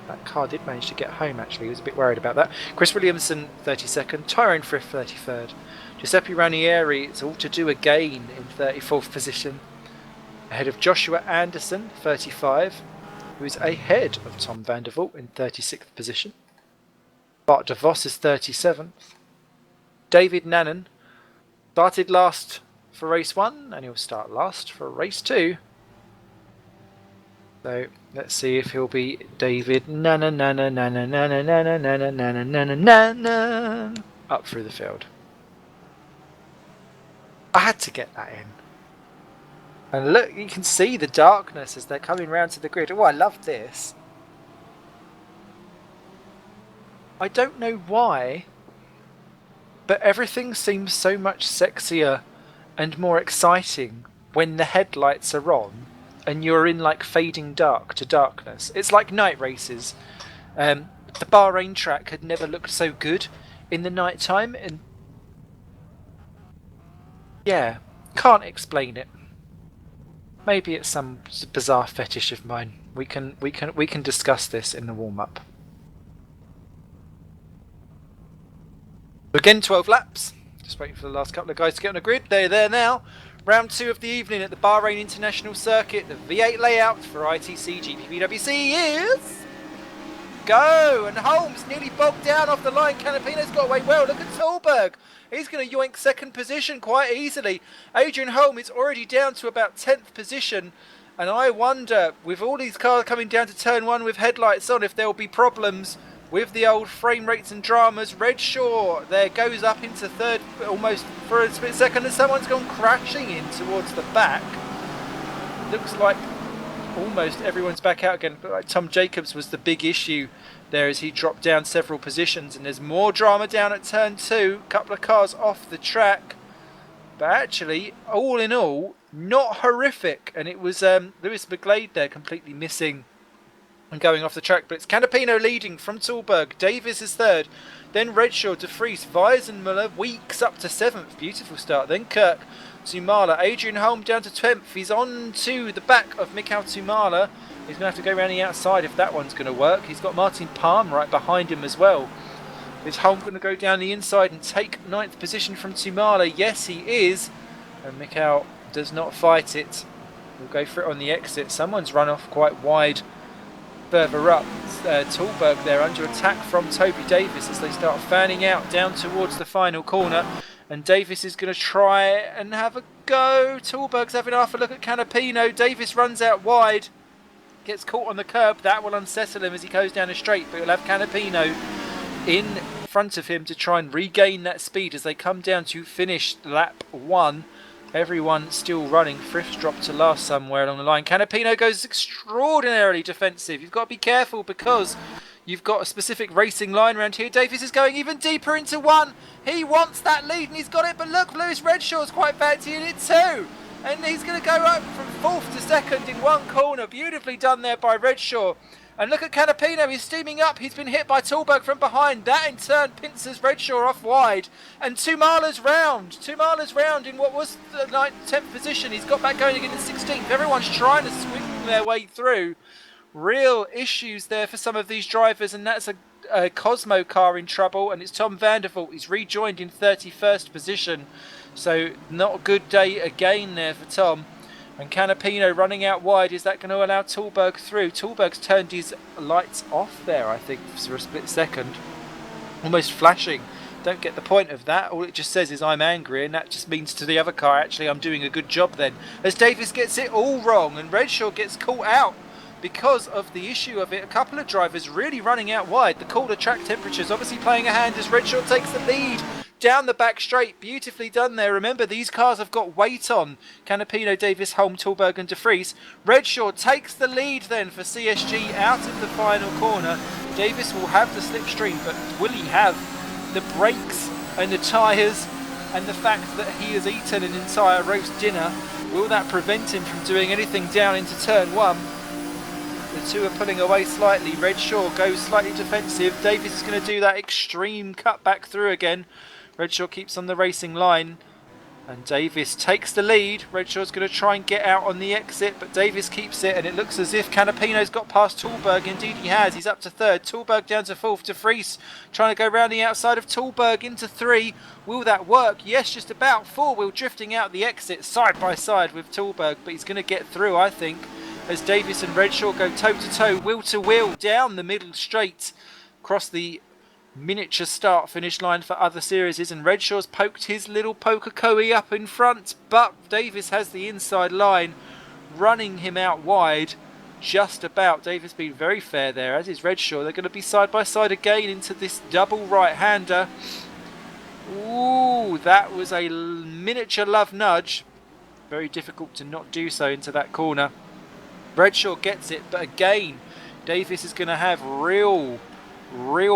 That car did manage to get home actually, he was a bit worried about that. Chris Williamson 32nd, Tyrone Frith 33rd. Giuseppe Ranieri, it's all to do again in 34th position. Ahead of Joshua Anderson 35, who is ahead of Tom Vandervoort in 36th position. Bart de Vos is 37th. David Nannon started last for race 1 and he'll start last for race 2. So let's see if he'll be David Nannon up through the field. I had to get that in. And look, you can see the darkness as they're coming round to the grid. Oh, I love this. I don't know why, but everything seems so much sexier and more exciting when the headlights are on and you're in like fading dark to darkness. It's like night races. The Bahrain track had never looked so good in the night time, and yeah, can't explain it. Maybe it's some bizarre fetish of mine. We can discuss this in the warm-up. Again, 12 laps. Just waiting for the last couple of guys to get on the grid. They're there now. Round 2 of the evening at the Bahrain International Circuit. The V8 layout for ITC GPVWC is go! And Holmes nearly bogged down off the line. Canapino's got away well. Look at Tolberg. He's going to yoink second position quite easily. Adrian Holm is already down to about 10th position. And I wonder, with all these cars coming down to turn 1 with headlights on, if there will be problems with the old frame rates and dramas. Redshaw there goes up into third almost for a split second, and someone's gone crashing in towards the back. Looks like almost everyone's back out again, but like Tom Jacobs was the big issue there as he dropped down several positions, and there's more drama down at turn 2. A couple of cars off the track, but actually all in all not horrific. And it was Lewis McGlade there completely missing and going off the track, but it's Canapino leading from Tolberg. Davis is 3rd, then Redshaw, De Vries, Weisenmuller, Weeks up to 7th, beautiful start, then Kirk, Tumala, Adrian Holm down to 10th, he's on to the back of Mikhail Tumala. He's going to have to go around the outside if that one's going to work. He's got Martin Palm right behind him as well. Is Holm going to go down the inside and take 9th position from Tumala? Yes, he is, and Mikhail does not fight it. We'll go for it on the exit. Someone's run off quite wide further up. Tolberg there under attack from Toby Davis as they start fanning out down towards the final corner, and Davis is going to try and have a go. Tolberg's having half a look at Canapino. Davis runs out wide, gets caught on the curb. That will unsettle him as he goes down a straight, but he'll have Canapino in front of him to try and regain that speed as they come down to finish lap 1. Everyone still running. Frith's dropped to last somewhere along the line. Canapino goes extraordinarily defensive. You've got to be careful because you've got a specific racing line around here. Davis is going even deeper into 1. He wants that lead and he's got it, but look, Lewis Redshaw's quite fancy in it too. And he's going to go up from 4th to 2nd in one corner. Beautifully done there by Redshaw. And look at Canapino, he's steaming up. He's been hit by Tolberg from behind. That in turn pinces Redshaw off wide. And Tumala's round in what was the 10th position. He's got back going again in 16th. Everyone's trying to swing their way through. Real issues there for some of these drivers, and that's a Cosmo car in trouble, and it's Tom Vandervoort. He's rejoined in 31st position. So not a good day again there for Tom. And Canapino running out wide. Is that going to allow Tolberg through? Tolberg's turned his lights off there, I think, for a split second. Almost flashing don't get the point of that. All it just says is I'm angry, and that just means to the other car, actually, I'm doing a good job then. As Davis gets it all wrong, and Redshaw gets caught out because of the issue of it. A couple of drivers really running out wide. The colder track temperatures obviously playing a hand as Redshaw takes the lead down the back straight. Beautifully done there. Remember, these cars have got weight on. Canapino, Davis, Holm, Tallberg and De Vries. Redshaw takes the lead then for CSG out of the final corner. Davis will have the slipstream, but will he have the brakes and the tyres and the fact that he has eaten an entire roast dinner? Will that prevent him from doing anything down into turn 1? The two are pulling away slightly. Redshaw goes slightly defensive. Davis is going to do that extreme cut back through again. Redshaw keeps on the racing line. And Davis takes the lead. Redshaw's going to try and get out on the exit, but Davis keeps it, and it looks as if Canapino's got past Tallberg. Indeed he has. He's up to 3rd. Tallberg down to 4th. De Vries trying to go round the outside of Tallberg into 3. Will that work? Yes, just about. 4-wheel drifting out the exit side by side with Tallberg, but he's going to get through, I think, as Davis and Redshaw go toe-to-toe, wheel-to-wheel, down the middle straight, across the miniature start-finish line for other series, and Redshaw's poked his little poker-coey up in front, but Davis has the inside line, running him out wide, just about. Davis being very fair there, as is Redshaw. They're going to be side-by-side again into this double right-hander. Ooh, that was a miniature love nudge. Very difficult to not do so into that corner. Redshaw gets it, but again, Davis is going to have real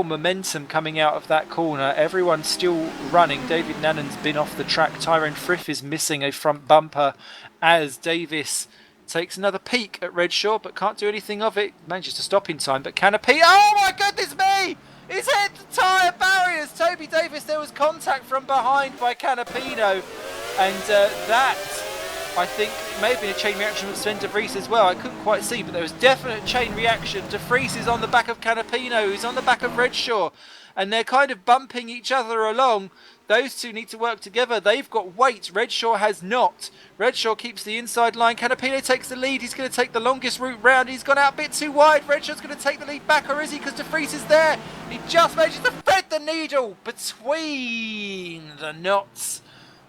momentum coming out of that corner. Everyone's still running. David Nannon's been off the track. Tyrone Frith is missing a front bumper as Davis takes another peek at Redshaw, but can't do anything of it. Manages to stop in time, but Canopy... Oh my goodness me! He's hit the tyre barriers! Toby Davis, there was contact from behind by Canapino, and that... I think it may have been a chain reaction with Sven De Vries as well. I couldn't quite see, but there was definite chain reaction. De Vries is on the back of Canapino, who's on the back of Redshaw, and they're kind of bumping each other along. Those two need to work together. They've got weight. Redshaw has not. Redshaw keeps the inside line. Canapino takes the lead. He's going to take the longest route round. He's gone out a bit too wide. Redshaw's going to take the lead back, or is he? Because De Vries is there. He just manages to thread the needle between the knots.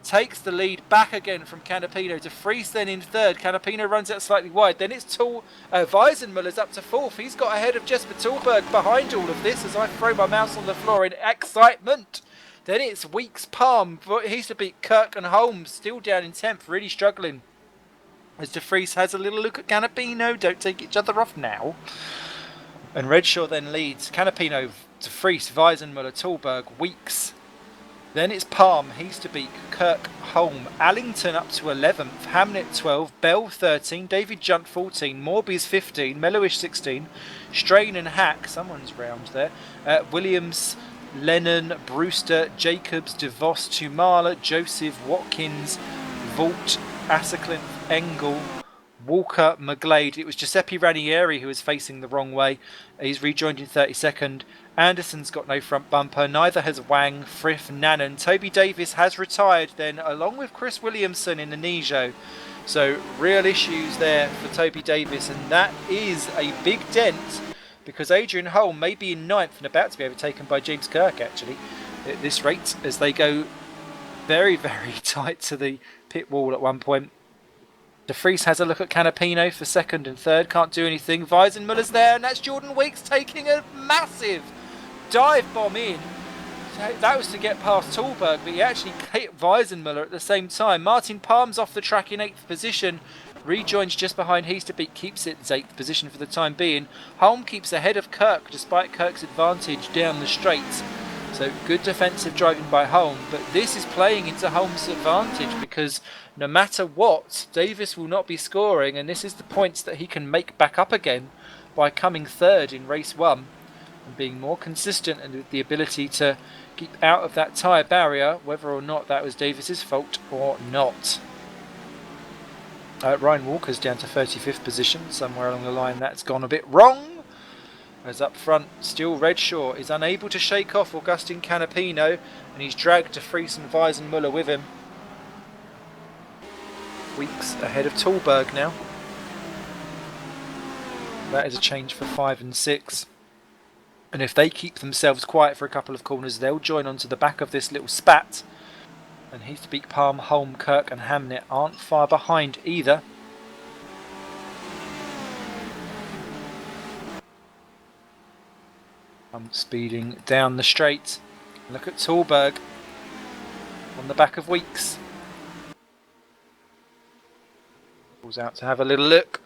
Takes the lead back again from Canapino. De Vries then in 3rd. Canapino runs out slightly wide. Then it's Weisenmuller's up to 4th. He's got ahead of Jesper Tallberg behind all of this as I throw my mouse on the floor in excitement. Then it's Weeks Palm. He's to beat Kirk and Holmes. Still down in 10th. Really struggling. As De Vries has a little look at Canapino. Don't take each other off now. And Redshaw then leads. Canapino, De Vries, Weisenmuller, Tallberg, Weeks. Then it's Palm, he's to beat Kirk, Holm, Allington up to 11th, Hamnet 12, Bell 13, David Junt 14, Morby's 15, Mellowish 16, Strain and Hack, someone's round there, Williams, Lennon, Brewster, Jacobs, DeVos, Tumala, Joseph, Watkins, Vault, Asaclin, Engel, Walker, McGlade. It was Giuseppe Ranieri who was facing the wrong way. He's rejoined in 32nd. Anderson's got no front bumper. Neither has Wang, Frith, Nannon. Toby Davis has retired then, along with Chris Williamson in the Nijo. So real issues there for Toby Davis, and that is a big dent because Adrian Holm may be in 9th and about to be overtaken by James Kirk actually at this rate, as they go very tight to the pit wall at one point. De Vries has a look at Canapino for 2nd and 3rd. Can't do anything. Weisenmuller's there, and that's Jordan Weeks taking a massive dive bomb in. That was to get past Tallberg, but he actually hit Weisenmuller at the same time. Martin Palm's off the track in 8th position. Rejoins just behind Heasterbeek, keeps it 8th position for the time being. Holm keeps ahead of Kirk, despite Kirk's advantage down the straight. So good defensive driving by Holm, but this is playing into Holm's advantage because no matter what, Davis will not be scoring, and this is the points that he can make back up again by coming 3rd in race 1 and being more consistent and with the ability to keep out of that tyre barrier, whether or not that was Davis's fault or not. Ryan Walker's down to 35th position. Somewhere along the line that's gone a bit wrong. As up front, still Redshaw is unable to shake off Augustin Canapino, and he's dragged De Vries and Weisenmuller with him. Weeks ahead of Tallberg now. That is a change for 5 and 6. And if they keep themselves quiet for a couple of corners, they'll join onto the back of this little spat. And Heathbeak, Palm, Holm, Kirk and Hamnet aren't far behind either. I'm speeding down the straight. Look at Tallberg on the back of Weeks. Pulls out to have a little look.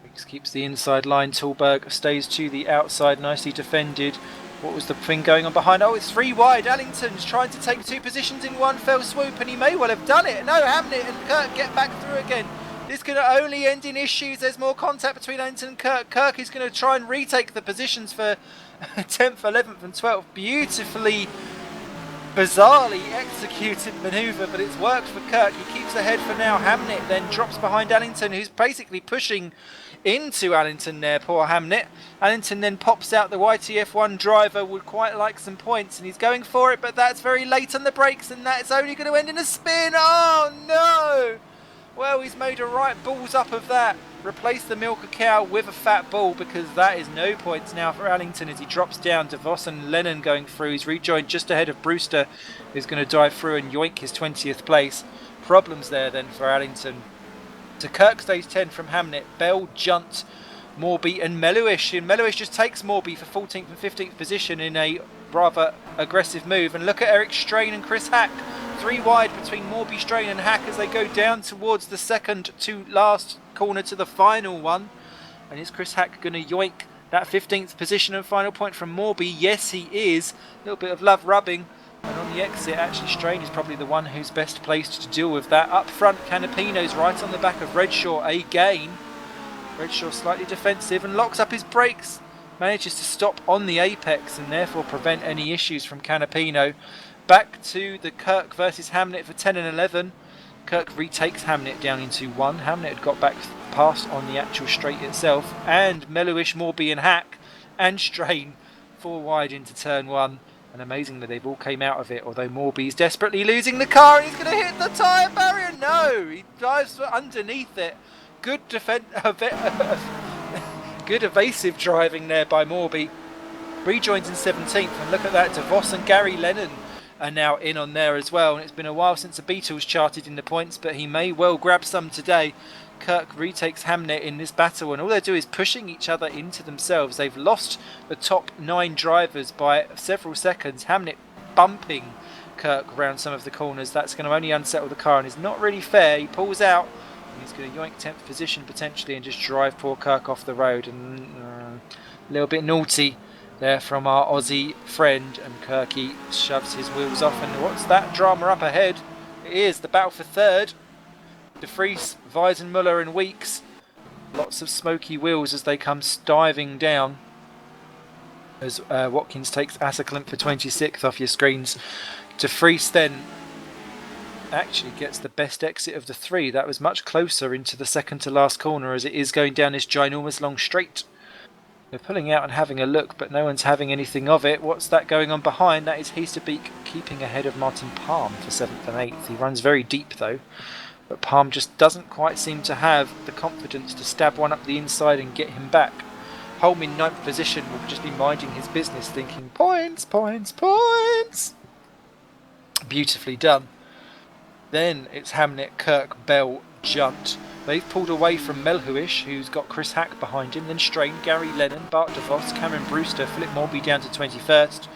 Weeks keeps the inside line. Tallberg stays to the outside, nicely defended. What was the thing going on behind? Oh, it's 3 wide. Allington's trying to take 2 positions in one fell swoop, and he may well have done it. No, Hamnet and Kirk get back through again. This could only end in issues. There's more contact between Allington and Kirk. Kirk is going to try and retake the positions for 10th, 11th and 12th. Beautifully, bizarrely executed manoeuvre, but it's worked for Kirk. He keeps ahead for now. Hamnet then drops behind Allington, who's basically pushing into Allington there, poor Hamnet. Allington then pops out. The YTF1 driver would quite like some points, and he's going for it, but that's very late on the brakes, and that's only going to end in a spin. Oh no! Well, he's made a right balls up of that. Replace the milk cow with a fat bull, because that is no points now for Allington as he drops down. DeVos and Lennon going through. He's rejoined just ahead of Brewster, who's going to dive through and yoink his 20th place. Problems there then for Allington. To Kirk stays 10 from Hamnet. Bell, Junt, Morby and Meluish. And Meluish just takes Morby for 14th and 15th position in a rather aggressive move. And look at Eric Strain and Chris Hack. 3 wide between Morby, Strain and Hack as they go down towards the second to last corner to the final one. And is Chris Hack going to yoink that 15th position and final point from Morby? Yes, he is. A little bit of love rubbing. And on the exit, actually, Strain is probably the one who's best placed to deal with that. Up front, Canapino's right on the back of Redshaw again. Redshaw slightly defensive and locks up his brakes. Manages to stop on the apex and therefore prevent any issues from Canapino. Back to the Kirk versus Hamnet for 10 and 11. Kirk retakes Hamnet down into 1. Hamnet had got back past on the actual straight itself. And Meluish, Morby and Hack and Strain 4 wide into turn 1. And amazingly, they've all came out of it, although Morby's desperately losing the car and he's going to hit the tyre barrier. No, he dives underneath it. Good good evasive driving there by Morby. Rejoins in 17th, and look at that, DeVos and Gary Lennon are now in on there as well. And it's been a while since the Beatles charted in the points, but he may well grab some today. Kirk retakes Hamnet in this battle, and all they do is pushing each other into themselves. They've lost the top 9 drivers by several seconds. Hamnet bumping Kirk around some of the corners. That's going to only unsettle the car and is not really fair. He pulls out and he's going to yoink 10th position potentially and just drive poor Kirk off the road. And a little bit naughty there from our Aussie friend, and Kirky shoves his wheels off. And what's that drama up ahead? It is the battle for third. De Vries, Weisenmuller and Weeks. Lots of smoky wheels as they come diving down. As Watkins takes Asserclimp for 26th off your screens. De Vries then actually gets the best exit of the 3. That was much closer into the second to last corner as it is going down this ginormous long straight. They're pulling out and having a look, but no one's having anything of it. What's that going on behind? That is Heasterbeek keeping ahead of Martin Palm for 7th and 8th. He runs very deep though. But Palm just doesn't quite seem to have the confidence to stab one up the inside and get him back. Holm in 9th position will just be minding his business, thinking, points, points, points. Beautifully done. Then it's Hamnet, Kirk, Bell, Junt. They've pulled away from Melhuish, who's got Chris Hack behind him. Then Strain, Gary Lennon, Bart DeVos, Cameron Brewster, Philip Morby down to 21st.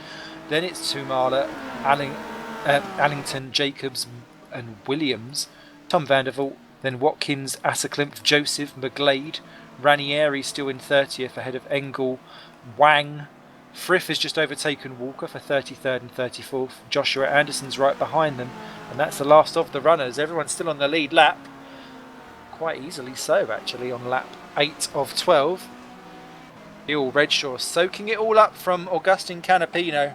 Then it's Tumala, Allington, Jacobs and Williams. Tom Vandervoort, then Watkins, Asserclimp, Joseph, McGlade, Ranieri still in 30th ahead of Engel, Wang. Frith has just overtaken Walker for 33rd and 34th. Joshua Anderson's right behind them, and that's the last of the runners. Everyone's still on the lead lap. Quite easily so, actually, on lap 8 of 12. Bill Redshaw soaking it all up from Augustin Canapino,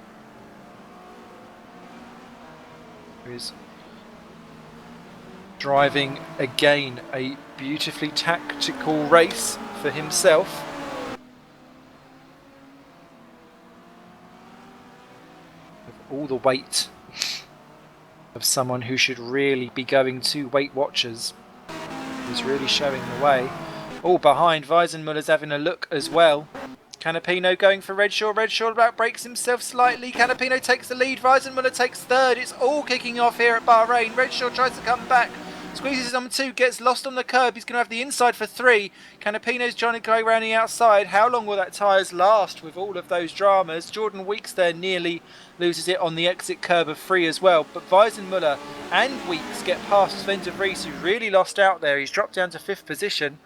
who is driving again a beautifully tactical race for himself. With all the weight of someone who should really be going to Weight Watchers. He's really showing the way. All behind, Weisenmuller's having a look as well. Canapino going for Redshaw. Redshaw about breaks himself slightly. Canapino takes the lead. Weisenmuller takes third. It's all kicking off here at Bahrain. Redshaw tries to come back. Squeezes on 2, gets lost on the curb. He's going to have the inside for 3. Canapino's trying to go around the outside. How long will that tyres last with all of those dramas? Jordan Weeks there nearly loses it on the exit curb of 3 as well. But Weisenmuller and Weeks get past Sven de Vries, who really lost out there. He's dropped down to 5th position.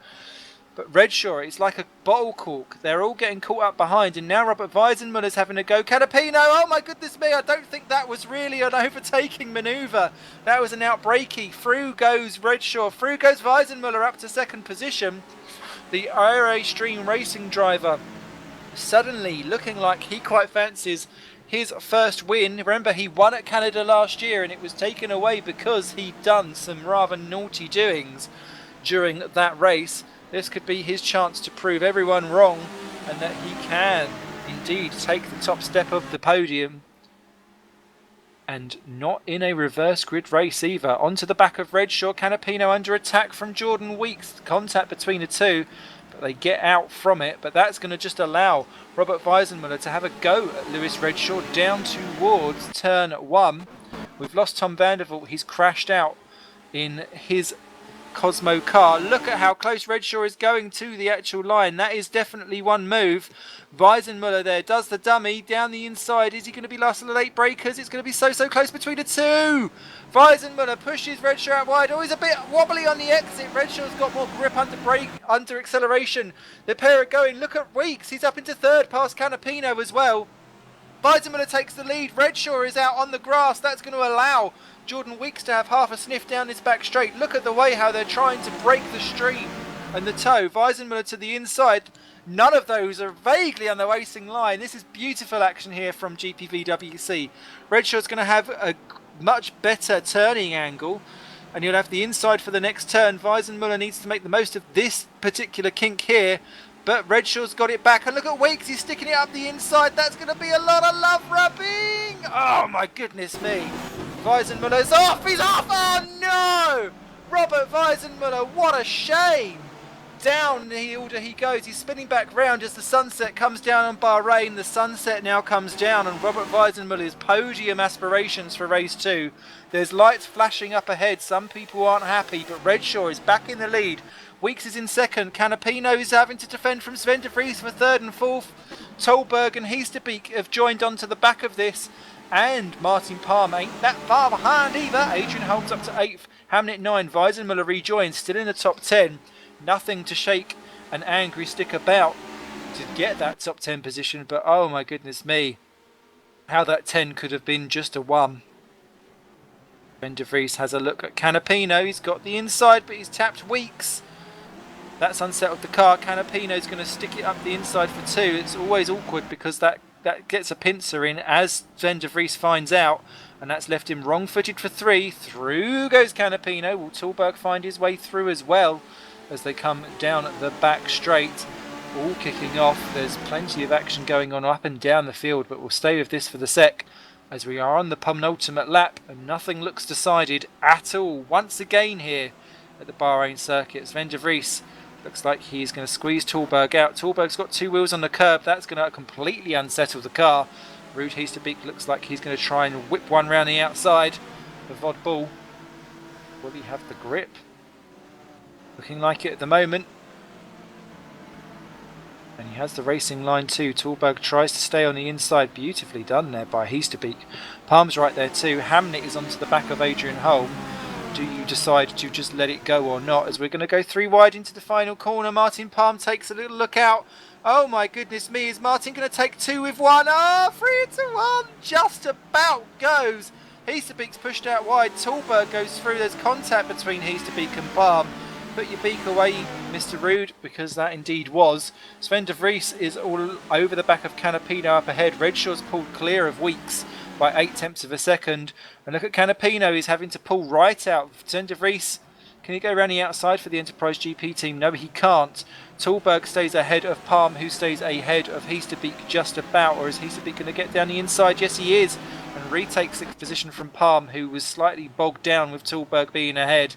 But Redshaw, it's like a bottle cork. They're all getting caught up behind. And now Robert Weisenmuller's having a go. Canapino, oh my goodness me, I don't think that was really an overtaking manoeuvre. That was an outbreaky. Through goes Redshaw. Through goes Weisenmuller up to 2nd position. The IRA Stream Racing driver suddenly looking like he quite fancies his first win. Remember, he won at Canada last year and it was taken away because he'd done some rather naughty doings during that race. This could be his chance to prove everyone wrong and that he can indeed take the top step of the podium. And not in a reverse grid race either. Onto the back of Redshaw. Canapino under attack from Jordan Weeks. Contact between the two, but they get out from it. But that's going to just allow Robert Weisenmuller to have a go at Lewis Redshaw down towards turn 1. We've lost Tom Vandervoort. He's crashed out in his Cosmo car. Look at how close Redshaw is going to the actual line. That is definitely one move. Weisenmuller there does the dummy down the inside. Is he going to be last of the late breakers? It's going to be so close between the two. Weisenmuller pushes Redshaw out wide. Oh, he's a bit wobbly on the exit. Redshaw's got more grip under acceleration. The pair are going. Look at Weeks. He's up into 3rd past Canapino as well. Weisenmuller takes the lead. Redshaw is out on the grass. That's going to allow Jordan Weeks to have half a sniff down his back straight. Look at the way how they're trying to break the stream and the toe. Weisenmuller to the inside. None of those are vaguely on the racing line. This is beautiful action here from GPVWC. Redshaw's going to have a much better turning angle and you'll have the inside for the next turn. Weisenmuller needs to make the most of this particular kink here. But Redshaw's got it back. And look at Weeks. He's sticking it up the inside. That's going to be a lot of love rubbing. Oh, my goodness me. Weisenmuller's off. He's off. Oh, no. Robert Weisenmuller. What a shame. Down the order he goes. He's spinning back round as the sunset comes down on Bahrain. The sunset now comes down. And Robert Weisenmuller's podium aspirations for race 2. There's lights flashing up ahead. Some people aren't happy. But Redshaw is back in the lead. Weeks is in 2nd. Canapino is having to defend from Sven de Vries for 3rd and 4th. Tolberg and Heasterbeek have joined onto the back of this. And Martin Palm ain't that far behind either. Adrian Holmes up to 8th. Hamnet 9. Weisenmuller rejoins. Still in the top 10. Nothing to shake an angry stick about to get that top 10 position. But oh my goodness me. How that 10 could have been just a 1. Sven de Vries has a look at Canapino. He's got the inside but he's tapped Weeks. That's unsettled the car. Canapino's going to stick it up the inside for 2. It's always awkward because that gets a pincer in as Sven de Vries finds out. And that's left him wrong-footed for 3. Through goes Canapino. Will Tolberg find his way through as well as they come down the back straight? All kicking off. There's plenty of action going on up and down the field. But we'll stay with this for the sec as we are on the penultimate lap. And nothing looks decided at all once again here at the Bahrain circuit. Sven de Vries looks like he's going to squeeze Tolberg out. Tolberg's got 2 wheels on the curb. That's going to completely unsettle the car. Ruud Heasterbeek looks like he's going to try and whip one round the outside of Vod Bull. Will he have the grip? Looking like it at the moment. And he has the racing line too. Tolberg tries to stay on the inside. Beautifully done there by Heasterbeek. Palm's right there too. Hamnet is onto the back of Adrian Holm. Do you decide to just let it go or not? As we're going to go 3 wide into the final corner. Martin Palm takes a little look out. Oh my goodness me, is Martin going to take 2 with 1? Oh, 3-1, just about goes. Heasterbeek's pushed out wide. Tolberg goes through. There's contact between Heasterbeek and Palm. Put your beak away, Mr. Ruud, because that indeed was. Sven de Vries is all over the back of Canapino up ahead. Redshaw's pulled clear of Weeks by 0.8 of a second. And look at Canapino, he's having to pull right out. Sven de Vries, can he go around the outside for the Enterprise GP team? No, he can't. Tolberg stays ahead of Palm, who stays ahead of Heasterbeek just about. Or is Heasterbeek going to get down the inside? Yes, he is. And retakes 6th position from Palm, who was slightly bogged down with Tolberg being ahead.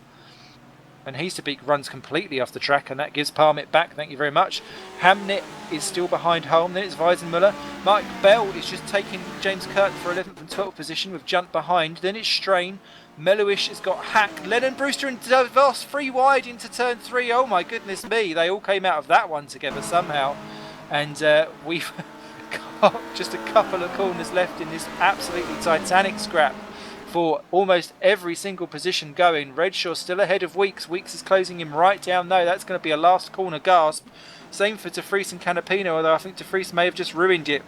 And Heasterbeek runs completely off the track, and that gives Palm it back. Thank you very much. Hamnet is still behind Holm. Then it's Weisenmuller. Mike Bell is just taking James Kirk for 11th and 12th position with Junt behind. Then it's Strain. Mellowish has got Hack. Lennon Brewster and DeVos 3 wide into turn 3. Oh my goodness me. They all came out of that one together somehow. And we've got just a couple of corners left in this absolutely titanic scrap for almost every single position going. Redshaw still ahead of Weeks. Weeks is closing him right down. No, that's going to be a last corner gasp. Same for De Vries and Canapino, although I think De Vries may have just ruined it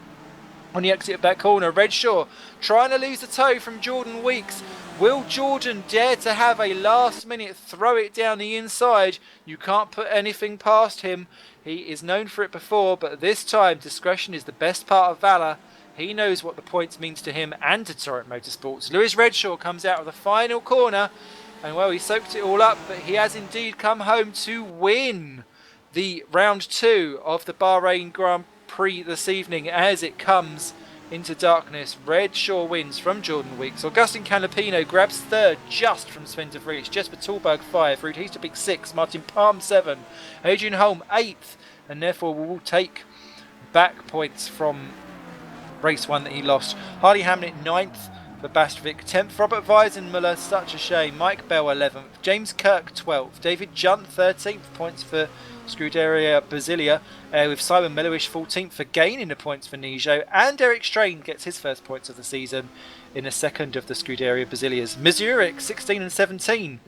on the exit of that corner. Redshaw trying to lose the toe from Jordan Weeks. Will Jordan dare to have a last minute throw it down the inside? You can't put anything past him. He is known for it before, but this time discretion is the best part of valour. He knows what the points means to him and to Torrent Motorsports. Lewis Redshaw comes out of the final corner, and well, he soaked it all up, but he has indeed come home to win the round 2 of the Bahrain Grand Prix this evening. As it comes into darkness, Redshaw wins from Jordan Weeks. Augustin Canapino grabs 3rd just from Sven de Vries. Jesper Tallberg 5, Ruud Heasterbeek 6, Martin Palm 7, Adrian Holm 8th, and therefore will take back points from race 1 that he lost. Harley Hamnet 9th for Bastwick, 10th Robert Weisenmuller, such a shame. Mike Bell 11th, James Kirk 12th, David Junt 13th, points for Scuderia Brasilia, with Simon Mellowish 14th for gaining the points for Nijo, and Eric Strain gets his first points of the season in the second of the Scuderia Brasilias. Missouric 16 and 17,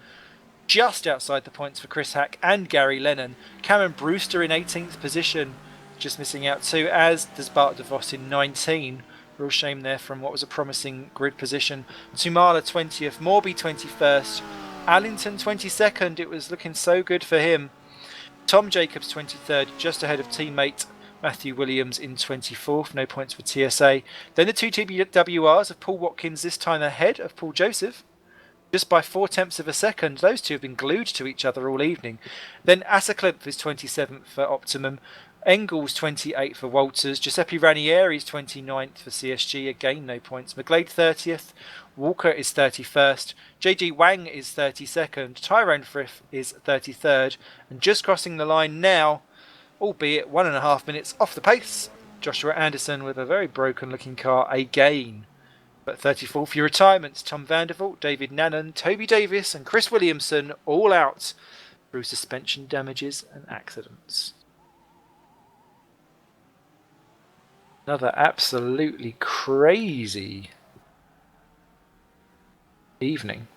just outside the points for Chris Hack and Gary Lennon. Cameron Brewster in 18th position, just missing out too, as does Bart DeVos in 19. Real shame there from what was a promising grid position. Tumala 20th, Morby 21st, Allington 22nd. It was looking so good for him. Tom Jacobs 23rd, just ahead of teammate Matthew Williams in 24th. No points for TSA. Then the 2 TBWRs of Paul Watkins, this time ahead of Paul Joseph, just by 4/10 of a second. Those two have been glued to each other all evening. Then Asaklinth is 27th for Optimum. Engels 28th for Walters. Giuseppe Ranieri is 29th for CSG. Again, no points. McGlade 30th. Walker is 31st. JG Wang is 32nd. Tyrone Frith is 33rd. And just crossing the line now, albeit 1.5 minutes off the pace, Joshua Anderson with a very broken looking car again. But 34th for your retirements, Tom Vandervoort, David Nannon, Toby Davis and Chris Williamson all out through suspension damages and accidents. Another absolutely crazy evening.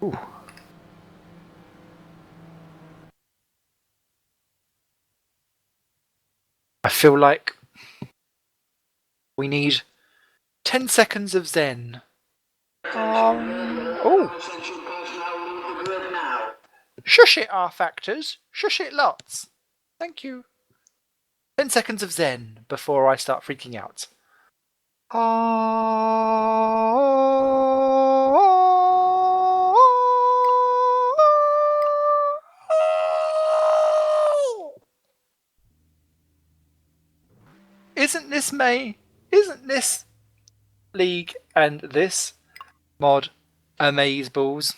Ooh. I feel like we need 10 seconds of Zen. Oh. Shush it, R-Factors. Shush it lots. Thank you. 10 seconds of Zen before I start freaking out. Isn't this May? Isn't this league and this mod amazeballs?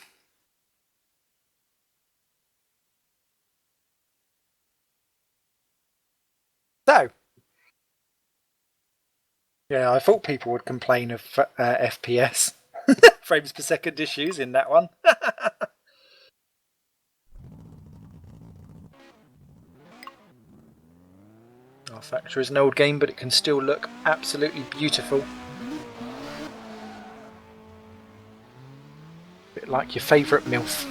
So, yeah, I thought people would complain of FPS frames per second issues in that one. R-Factor is an old game, but it can still look absolutely beautiful. A bit like your favourite MILF.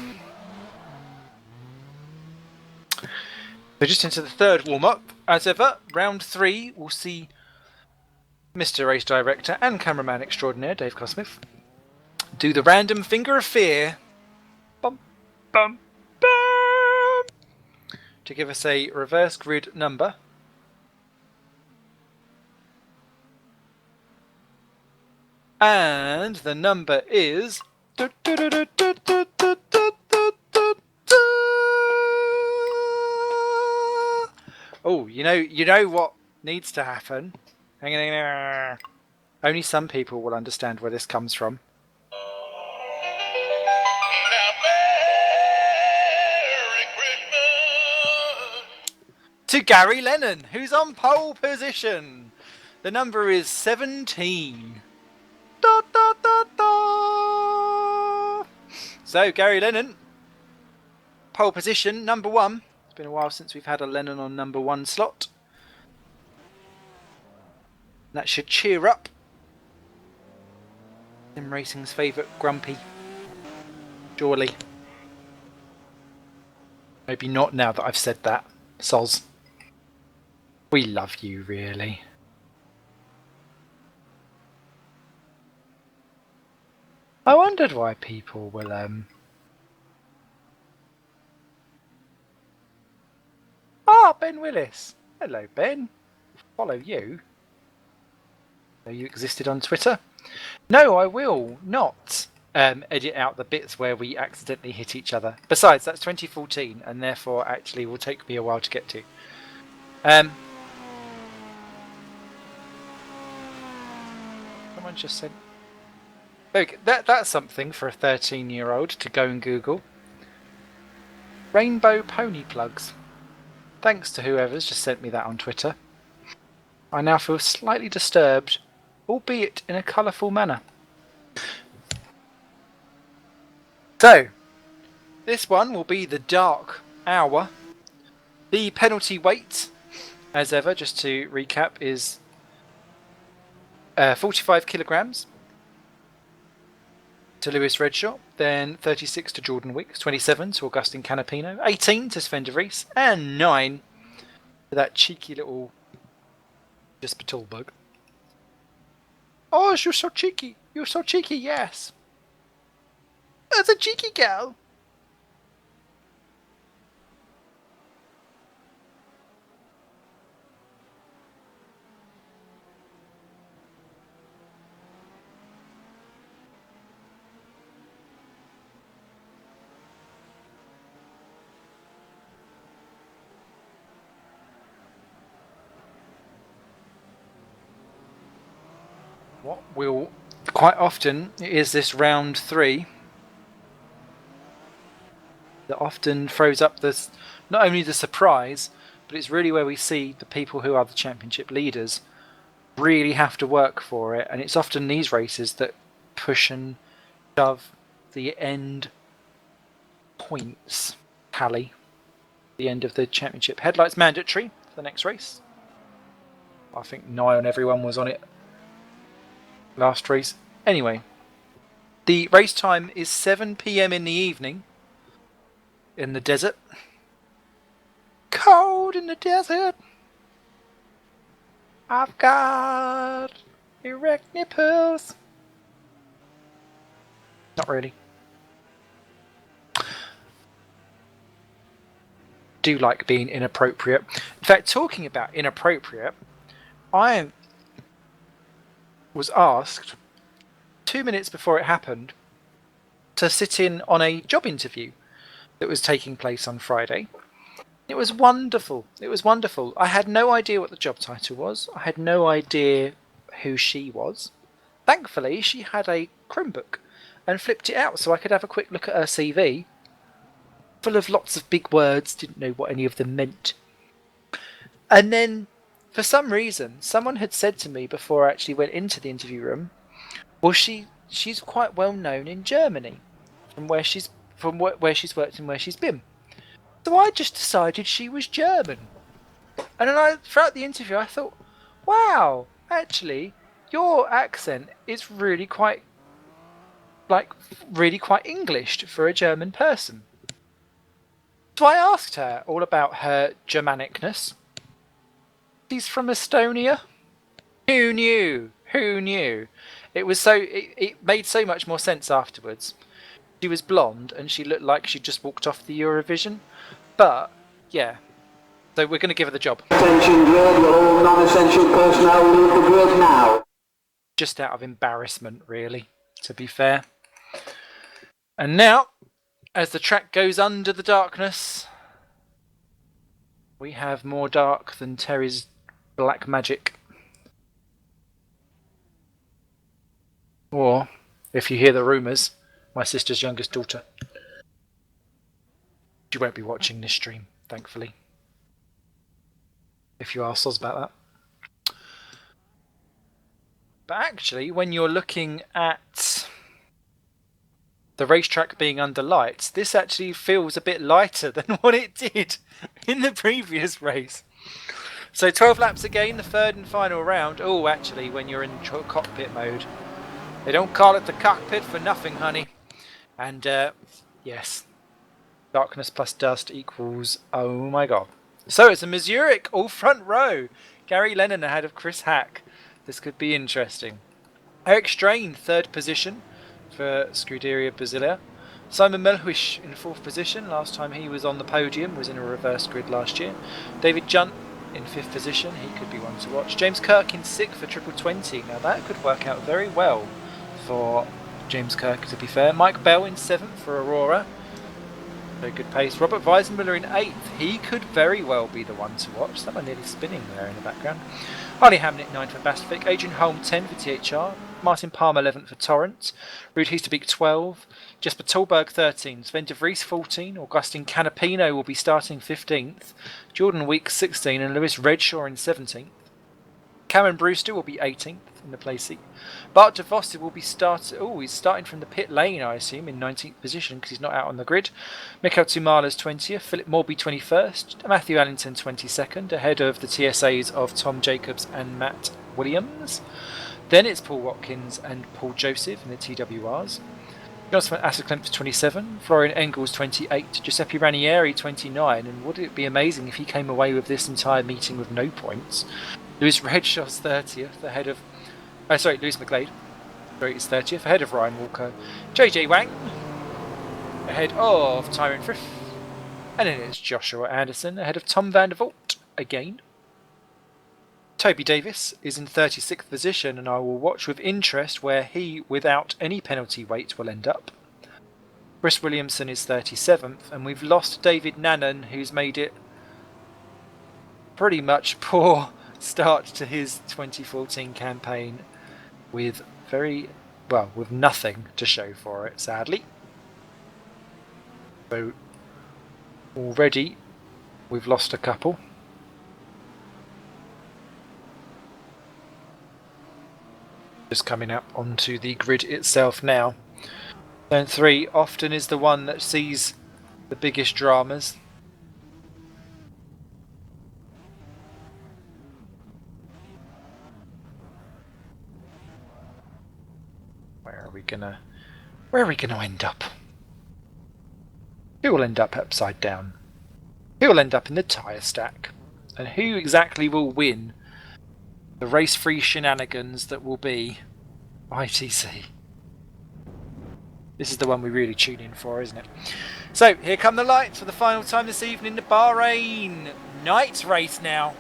So just into the third warm-up. As ever, round 3 we'll see Mr. Race Director and Cameraman Extraordinaire, Dave Cosmith, do the random finger of fear bum, bum, bum, to give us a reverse grid number. And the number is... Oh, you know what needs to happen. Hang on. Only some people will understand where this comes from. To Gary Lennon, who's on pole position. The number is 17. Da, da, da, da. So, Gary Lennon, pole position, number 1. It's been a while since we've had a Lennon on number 1 slot. That should cheer up Sim Racing's favourite Grumpy. Surely. Maybe not now that I've said that. Soz. We love you, really. I wondered why people will, Ben Willis. Hello, Ben. Follow you. So you existed on Twitter? No, I will not edit out the bits where we accidentally hit each other. Besides, that's 2014, and therefore actually will take me a while to get to. Someone just said... Okay, that's something for a 13-year-old to go and Google. Rainbow pony plugs. Thanks to whoever's just sent me that on Twitter. I now feel slightly disturbed, albeit in a colourful manner. So, this one will be the dark hour. The penalty weight, as ever, just to recap, is 45 kilograms to Lewis Redshaw, then 36 to Jordan Weeks, 27 to Augustin Canapino, 18 to Sven de Vries, and 9 to that cheeky little Bug. Oh, you're so cheeky. You're so cheeky, yes. That's a cheeky girl. What will quite often is this round 3 that often throws up this, not only the surprise, but it's really where we see the people who are the championship leaders really have to work for it, and it's often these races that push and shove the end points tally, the end of the championship. Headlights mandatory for the next race. I think nigh on everyone was on it last race. Anyway, the race time is 7 PM in the evening in the desert. Cold in the desert. I've got erect nipples. Not really. Do like being inappropriate. In fact, talking about inappropriate, I was asked 2 minutes before it happened to sit in on a job interview that was taking place on Friday. It was wonderful. It was wonderful. I had no idea what the job title was. I had no idea who she was. Thankfully, she had a Chromebook and flipped it out so I could have a quick look at her CV. Full of lots of big words, didn't know what any of them meant. And then, for some reason, someone had said to me before I actually went into the interview room, well, she's quite well known in Germany, from where she's worked and where she's been. So I just decided she was German. And then throughout the interview, I thought, wow, actually, your accent is really quite English for a German person. So I asked her all about her Germanicness. She's from Estonia. Who knew? Who knew? It made so much more sense afterwards. She was blonde and she looked like she just walked off the Eurovision. But, yeah. So we're going to give her the job. Attention grid, all non-essential personnel leave the grid now. Just out of embarrassment, really, to be fair. And now, as the track goes under the darkness, we have more dark than Terry's black magic. Or, if you hear the rumours, my sister's youngest daughter. She won't be watching this stream, thankfully. If you ask us about that. But actually, when you're looking at the racetrack being under lights, this actually feels a bit lighter than what it did in the previous race. So 12 laps again, the third and final round. Oh, actually, when you're in cockpit mode. They don't call it the cockpit for nothing, honey. And, yes. Darkness plus dust equals, oh my god. So it's a Mazurek all front row. Gary Lennon ahead of Chris Hack. This could be interesting. Eric Strain, third position for Scuderia Brasilia. Simon Melhuish in fourth position. Last time he was on the podium was in a reverse grid last year. David Junt in fifth position. He could be one to watch. James Kirk in sixth for Triple 20. Now that could work out very well for James Kirk, to be fair. Mike Bell in seventh for Aurora. Very good pace. Robert Weisenmuller in 8th. He could very well be the one to watch. Someone nearly spinning there in the background. Harley Hamnet 9th for Bastwick. Adrian Holm 10 for THR. Martin Palmer 11th for Torrent. Ruud Heesterbeek 12. Jesper Tolberg 13. Sven de Vries 14. Augustin Canapino will be starting 15th. Jordan Weeks 16. And Lewis Redshaw in 17th. Cameron Brewster will be 18th in the place seat. Bart de Vos will be he's starting from the pit lane, I assume, in 19th position because he's not out on the grid. Mikael Tumala's 20th, Philip Morby 21st, Matthew Allington 22nd, ahead of the TSAs of Tom Jacobs and Matt Williams. Then it's Paul Watkins and Paul Joseph in the TWRs. Jonathan Asselklemp 27, Florian Engels 28, Giuseppe Ranieri 29, and would it be amazing if he came away with this entire meeting with no points? Lewis Redshaw's 30th, ahead of Lewis McGlade. Is 30th, ahead of Ryan Walker. JJ Wang, ahead of Tyrone Frith. And then it's Joshua Anderson, ahead of Tom van der Voort again. Toby Davis is in 36th position, and I will watch with interest where he, without any penalty weight, will end up. Chris Williamson is 37th, and we've lost David Nannon, who's made it pretty much poor start to his 2014 campaign with with nothing to show for it, sadly. So already we've lost a couple. Just coming up onto the grid itself now. Turn 3 often is the one that sees the biggest dramas. Where are we gonna end up? Who will end up upside down? Who will end up in the tyre stack? And who exactly will win the race-free shenanigans that will be ITC? This is the one we really tune in for, isn't it? So, here come the lights for the final time this evening. The Bahrain night race now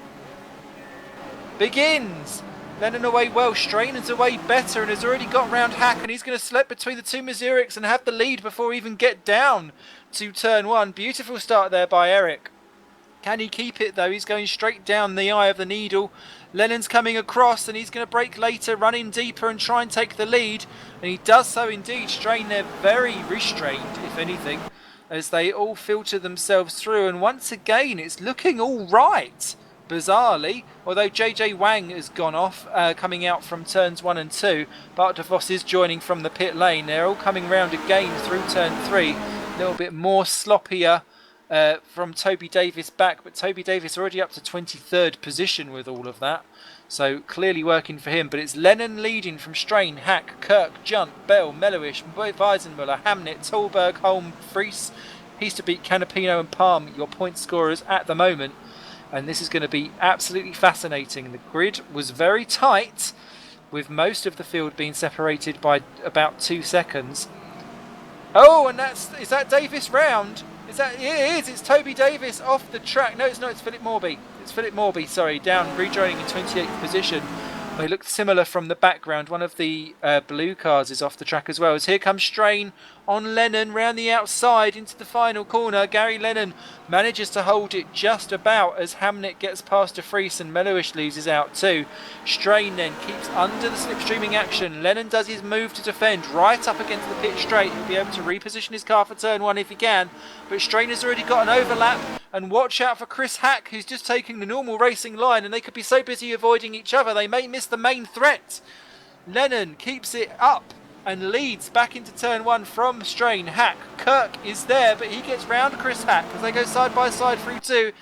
begins. Lennon away well, Strainen's away better and has already got round Hack, and he's going to slip between the two Mazureks and have the lead before we even get down to turn 1. Beautiful start there by Eric. Can he keep it though? He's going straight down the eye of the needle. Lennon's coming across and he's going to brake later, run in deeper and try and take the lead. And he does so indeed. Strain, they're very restrained, if anything, as they all filter themselves through. And once again, it's looking all right, bizarrely. Although JJ Wang has gone off, coming out from turns 1 and 2. Bart de Vos is joining from the pit lane. They're all coming round again through turn 3. A little bit more sloppier from Toby Davis back, but Toby Davis already up to 23rd position with all of that, so clearly working for him. But it's Lennon leading from Strain, Hack, Kirk, Junt, Bell, Mellowish, Weisenmuller, Hamnet, Tolberg, Holm, Fries, Heesterbeek, Canapino and Palm, your point scorers at the moment, and this is going to be absolutely fascinating. The grid was very tight, with most of the field being separated by about 2 seconds. Oh, and is that Davis round? It is. It's Toby Davis off the track. No, it's not. It's Philip Morby. It's Philip Morby, sorry, down, rejoining in 28th position. They look similar from the background. One of the blue cars is off the track as well. As here comes Strain on Lennon round the outside into the final corner. Gary Lennon manages to hold it just about as Hamnet gets past De Vries and Meloish loses out too. Strain then keeps under the slipstreaming action. Lennon does his move to defend right up against the pit straight. He'll be able to reposition his car for turn 1 if he can. But Strain has already got an overlap. And watch out for Chris Hack, who's just taking the normal racing line, and they could be so busy avoiding each other they may miss the main threat. Lennon keeps it up and leads back into turn 1 from Strain. Hack, Kirk is there, but he gets round Chris Hack as they go side by side through 2.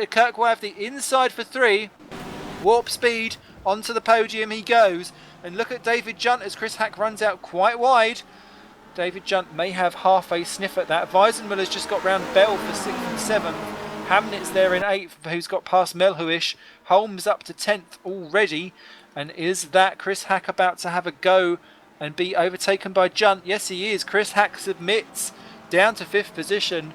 Kirk will have the inside for 3. Warp speed onto the podium he goes. And look at David Junt as Chris Hack runs out quite wide. David Junt may have half a sniff at that. Weisenmüller's just got round Bell for 6th and 7th. Hamnet's there in 8th, who's got past Melhuish. Holmes up to 10th already. And is that Chris Hack about to have a go and be overtaken by Junt? Yes, he is. Chris Hack submits down to 5th position.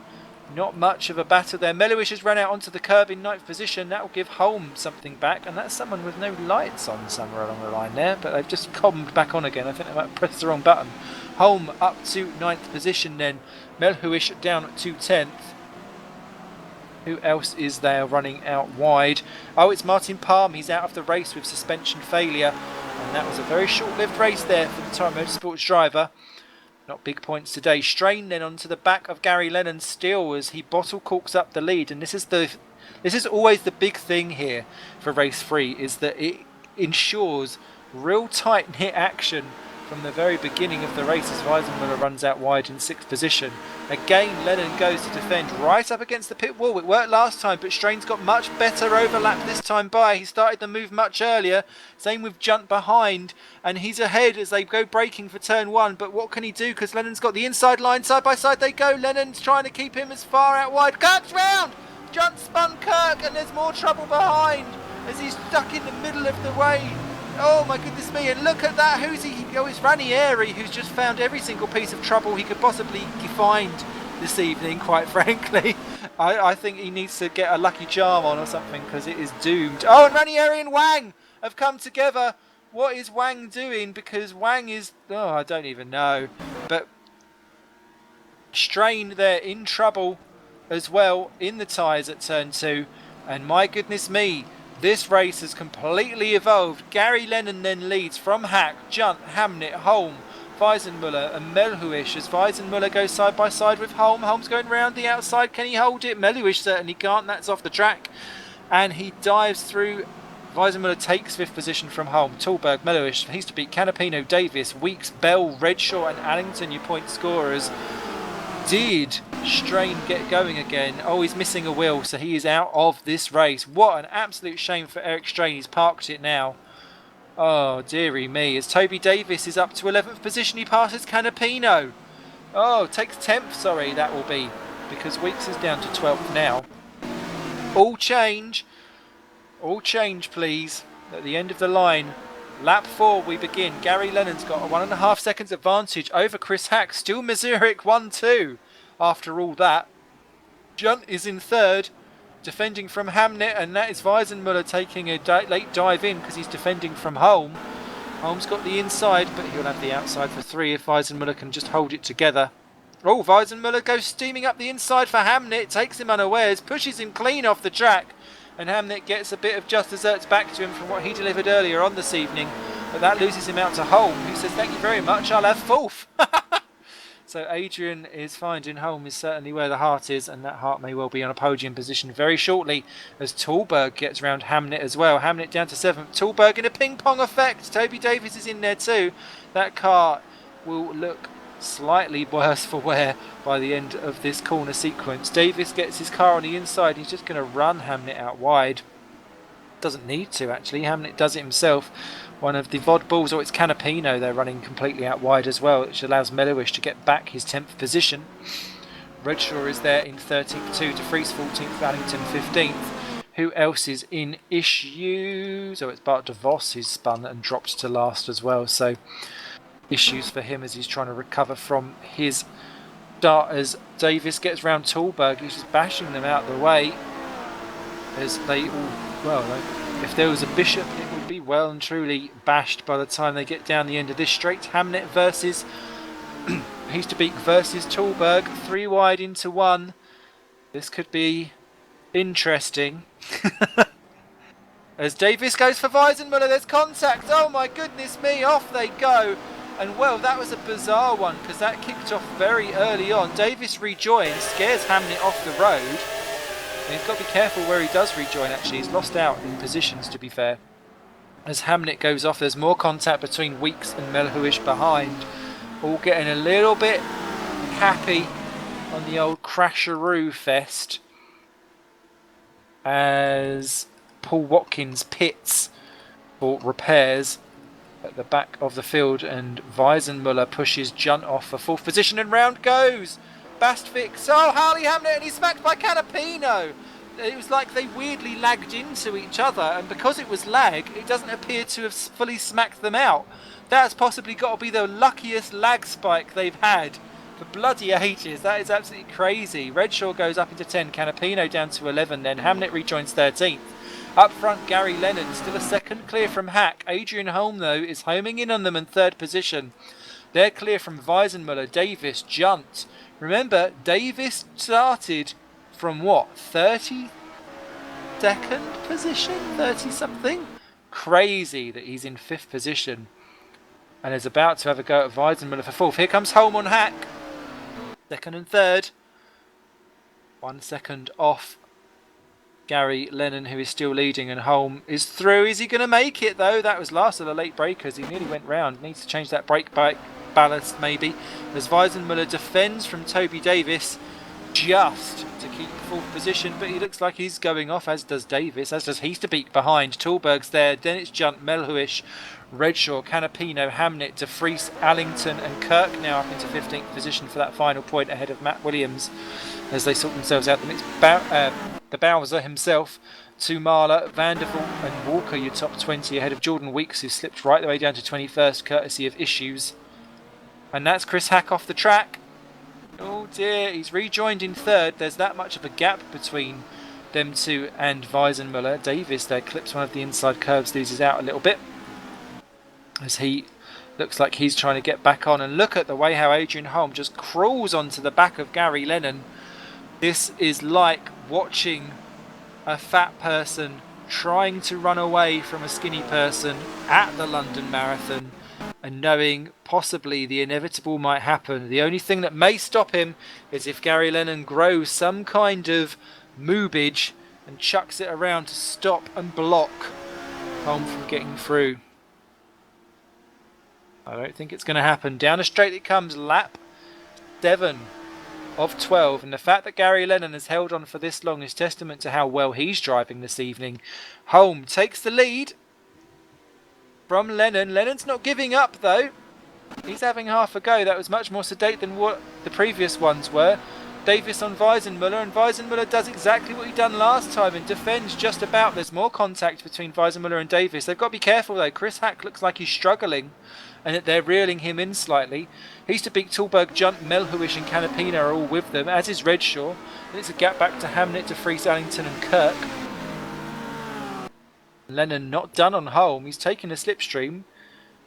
Not much of a battle there. Melhuish has run out onto the curb in 9th position. That will give Holmes something back. And that's someone with no lights on somewhere along the line there. But they've just combed back on again. I think they might have pressed the wrong button. Holm up to 9th position then. Melhuish down to 10th. Who else is there running out wide? Oh, it's Martin Palm. He's out of the race with suspension failure. And that was a very short-lived race there for the Time Motorsports driver. Not big points today. Strain then onto the back of Gary Lennon still as he bottle corks up the lead. And this is always the big thing here for race 3, is that it ensures real tight-knit action from the very beginning of the race as Weisenmüller runs out wide in 6th position. Again, Lennon goes to defend right up against the pit wall. It worked last time, but Strain's got much better overlap this time by. He started the move much earlier. Same with Junt behind, and he's ahead as they go braking for turn 1. But what can he do? Because Lennon's got the inside line. Side by side they go. Lennon's trying to keep him as far out wide. Kirk's round! Junt spun Kirk, and there's more trouble behind as he's stuck in the middle of the way. Oh my goodness me, and look at that, who's he? Oh, it's Ranieri, who's just found every single piece of trouble he could possibly find this evening, quite frankly. I think he needs to get a lucky charm on or something, because it is doomed. Oh, and Ranieri and Wang have come together. What is Wang doing? Because Wang is, oh, I don't even know. But Strain there in trouble as well in the tyres at turn 2. And my goodness me, this race has completely evolved. Gary Lennon then leads from Hack, Junt, Hamnet, Holm, Weisenmüller and Melhuish as Weisenmüller goes side by side with Holm. Holm's going round the outside. Can he hold it? Melhuish certainly can't. That's off the track. And he dives through. Weisenmüller takes 5th position from Holm. Tallberg, Melhuish, he's to beat Canapino, Davis, Weeks, Bell, Redshaw and Allington, your point scorers. Did Strain get going again? Oh, he's missing a wheel, so he is out of this race. What an absolute shame for Eric Strain. He's parked it now. Oh, dearie me. As Toby Davis is up to 11th position, he passes Canapino. Oh, takes 10th, sorry, that will be. Because Weeks is down to 12th now. All change, please. At the end of the line. Lap 4 we begin. Gary Lennon's got a 1.5 seconds advantage over Chris Hack. Still Mazurek 1-2 after all that. Junt is in 3rd, defending from Hamnet, and that is Weisenmüller taking a late dive in because he's defending from Holm. Holm's got the inside, but he'll have the outside for 3 if Weisenmüller can just hold it together. Oh, Weisenmüller goes steaming up the inside for Hamnet, takes him unawares, pushes him clean off the track. And Hamnet gets a bit of just desserts back to him from what he delivered earlier on this evening. But that loses him out to Holm, who says, thank you very much, I'll have 4th. So Adrian is finding Holm is certainly where the heart is, and that heart may well be on a podium position very shortly as Tallberg gets round Hamnet as well. Hamnet down to 7th. Tallberg in a ping-pong effect. Toby Davis is in there too. That car will look slightly worse for wear by the end of this corner sequence. Davis gets his car on the inside. He's just going to run Hamnet out wide. Doesn't need to, actually. Hamnet does it himself. One of the VOD balls, or it's Canapino, they're running completely out wide as well, which allows Melhuish to get back his 10th position. Redshaw is there in 13th too. De Vries 14th, Allington 15th. Who else is in issues? Oh, it's Bart de Vos who's spun and dropped to last as well. So issues for him as he's trying to recover from his start as Davis gets round Tallberg. He's just bashing them out of the way as they all, well, if there was a bishop it would be well and truly bashed by the time they get down the end of this straight. Hamnet versus Heasterbeek versus Tallberg, 3 wide into 1. This could be interesting. As Davis goes for Weisenmuller, there's contact. Oh my goodness me, off they go. And well, that was a bizarre one because that kicked off very early on. Davis rejoins, scares Hamnet off the road. And he's got to be careful where he does rejoin actually. He's lost out in positions, to be fair. As Hamnet goes off, there's more contact between Weeks and Melhuish behind. All getting a little bit happy on the old crasheroo fest. As Paul Watkins pits for repairs at the back of the field, and Weisenmuller pushes Junt off for 4th position, and round goes Bastfix. Oh, Harley Hamnet, and he's smacked by Canapino. It was like they weirdly lagged into each other, and because it was lag, it doesn't appear to have fully smacked them out. That's possibly got to be the luckiest lag spike they've had for bloody ages. That is absolutely crazy. Redshaw goes up into 10, Canapino down to 11, then Hamnet rejoins 13th. Up front, Gary Lennon, still a second clear from Hack. Adrian Holm, though, is homing in on them in 3rd position. They're clear from Weisenmuller, Davis, Junt. Remember, Davis started from what, 32nd position? 30-something? Crazy that he's in 5th position and is about to have a go at Weisenmuller for 4th. Here comes Holm on Hack. 2nd and 3rd. 1 second off Gary Lennon, who is still leading, and Holm is through. Is he going to make it though? That was last of the late breakers. He nearly went round. Needs to change that brake ballast maybe. As Weisenmuller defends from Toby Davis just to keep 4th position, but he looks like he's going off, as does Davis, as does Heasterbeek behind. Tallberg's there, then it's Junt, Melhuish, Redshaw, Canapino, Hamnet, De Vries, Allington and Kirk now up into 15th position for that final point ahead of Matt Williams as they sort themselves out. The mix the Bowser himself, Tumala, Vandervoort and Walker, your top 20 ahead of Jordan Weeks, who slipped right the way down to 21st courtesy of issues. And that's Chris Hack off the track. Oh dear, he's rejoined in 3rd. There's that much of a gap between them two and Weisenmuller. Davis there clips one of the inside curves, loses out a little bit as he looks like he's trying to get back on. And look at the way how Adrian Holm just crawls onto the back of Gary Lennon. This is like watching a fat person trying to run away from a skinny person at the London Marathon and knowing possibly the inevitable might happen. The only thing that may stop him is if Gary Lennon grows some kind of moobage and chucks it around to stop and block Holm from getting through. I don't think it's going to happen. Down the straight it comes, lap 7 of 12, and the fact that Gary Lennon has held on for this long is testament to how well he's driving this evening. Holm takes the lead from Lennon. Lennon's not giving up though. He's having half a go. That was much more sedate than what the previous ones were. Davis on Weisenmuller, and Weisenmuller does exactly what he done last time and defends just about. There's more contact between Weisenmuller and Davis. They've got to be careful though. Chris Hack looks like he's struggling and that they're reeling him in slightly. Heasterbeek, Tallberg, Junt, Melhuish and Canapino are all with them, as is Redshaw. And it's a gap back to Hamnet, De Vries, Allington and Kirk. Lennon not done on Holm. He's taken a slipstream,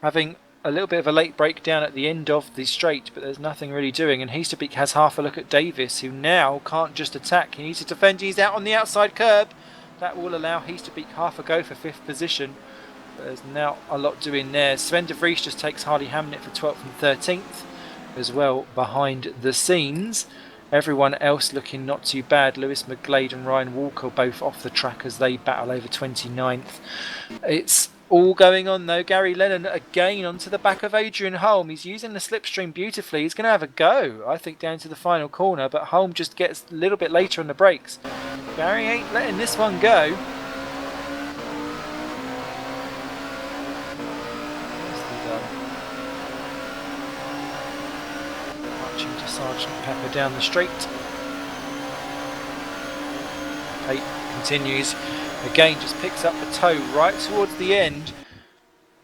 having a little bit of a late breakdown at the end of the straight, but there's nothing really doing. And Heasterbeek has half a look at Davis, who now can't just attack. He needs to defend. He's out on the outside curb. That will allow Heasterbeek half a go for 5th position. But there's now a lot doing there. Sven De Vries just takes Harley Hamnet for 12th and 13th as well behind the scenes. Everyone else looking not too bad. Lewis McGlade and Ryan Walker both off the track as they battle over 29th. It's all going on though. Gary Lennon again onto the back of Adrian Holm. He's using the slipstream beautifully. He's going to have a go, I think, down to the final corner, but Holm just gets a little bit later on the brakes. Gary ain't letting this one go. Marching to Sergeant Pepper down the straight. Pate continues. Again, just picks up the toe right towards the end.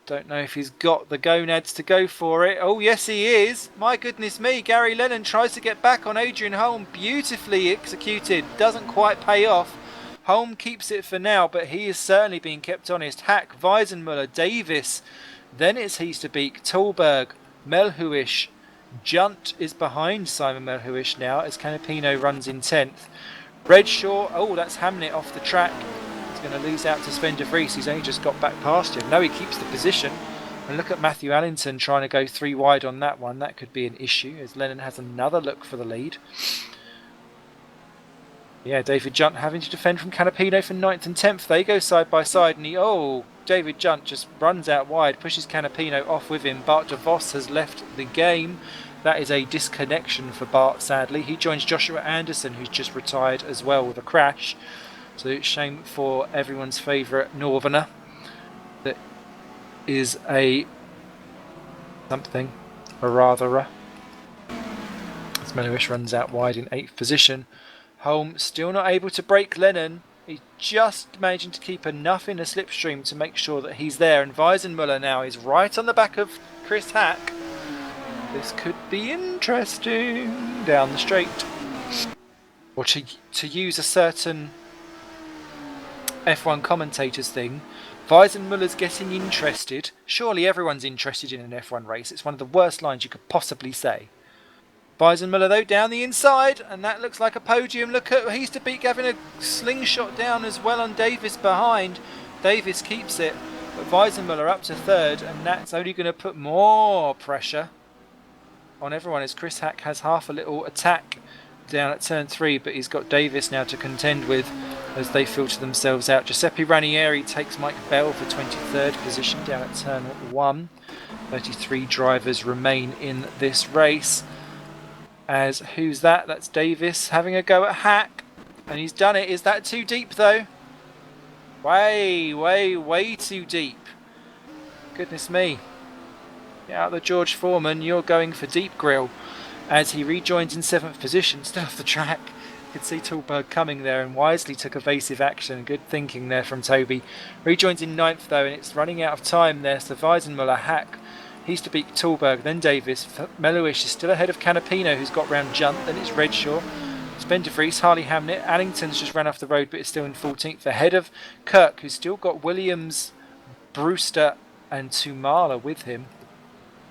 Don't know if he's got the gonads to go for it. Oh, yes, he is. My goodness me. Gary Lennon tries to get back on Adrian Holm. Beautifully executed. Doesn't quite pay off. Holm keeps it for now, but he is certainly being kept honest. Hack, Weisenmuller, Davis. Then it's Heasterbeek, Tolberg, Melhuish. Junt is behind Simon Melhuish now as Canapino runs in 10th. Redshaw, oh, that's Hamnet off the track. He's going to lose out to Sven de Vries, who's only just got back past him. No, he keeps the position. And look at Matthew Allington trying to go 3 wide on that one. That could be an issue as Lennon has another look for the lead. Yeah, David Junt having to defend from Canapino for 9th and 10th. They go side by side and David Junt just runs out wide, pushes Canapino off with him. Bart de Vos has left the game. That is a disconnection for Bart, sadly. He joins Joshua Anderson, who's just retired as well with a crash. So it's a shame for everyone's favourite Northerner. That is a something, a ratherer. As Melhuish runs out wide in 8th position. Holm still not able to break Lennon. He's just managing to keep enough in the slipstream to make sure that he's there. And Weisenmuller now is right on the back of Chris Hack. This could be interesting down the straight. Or to use a certain F1 commentators thing, Weisenmuller's getting interested. Surely everyone's interested in an F1 race. It's one of the worst lines you could possibly say. Weisenmuller though down the inside, and that looks like a podium. Look at Heasterbeek having a slingshot down as well on Davis behind. Davis keeps it, but Weisenmuller up to 3rd, and that's only going to put more pressure on everyone as Chris Hack has half a little attack down at turn 3, but he's got Davis now to contend with as they filter themselves out. Giuseppe Ranieri takes Mike Bell for 23rd position down at turn 1. 33 drivers remain in this race. As who's that? That's Davis having a go at Hack, and he's done it. Is that too deep though? Way too deep. Goodness me. Get out the George Foreman, you're going for deep grill. As he rejoins in 7th position, still off the track. You could see Tolberg coming there and wisely took evasive action. Good thinking there from Toby. Rejoins in 9th though, and it's running out of time there. So Weisenmuller, Hack, Heasterbeek, Tolberg, then Davis. Melhuish is still ahead of Canapino, who's got round Junt. Then it's Redshaw. Sven de Vries, Harley Hamnet. Allington's just ran off the road but is still in 14th. Ahead of Kirk, who's still got Williams, Brewster and Tumala with him.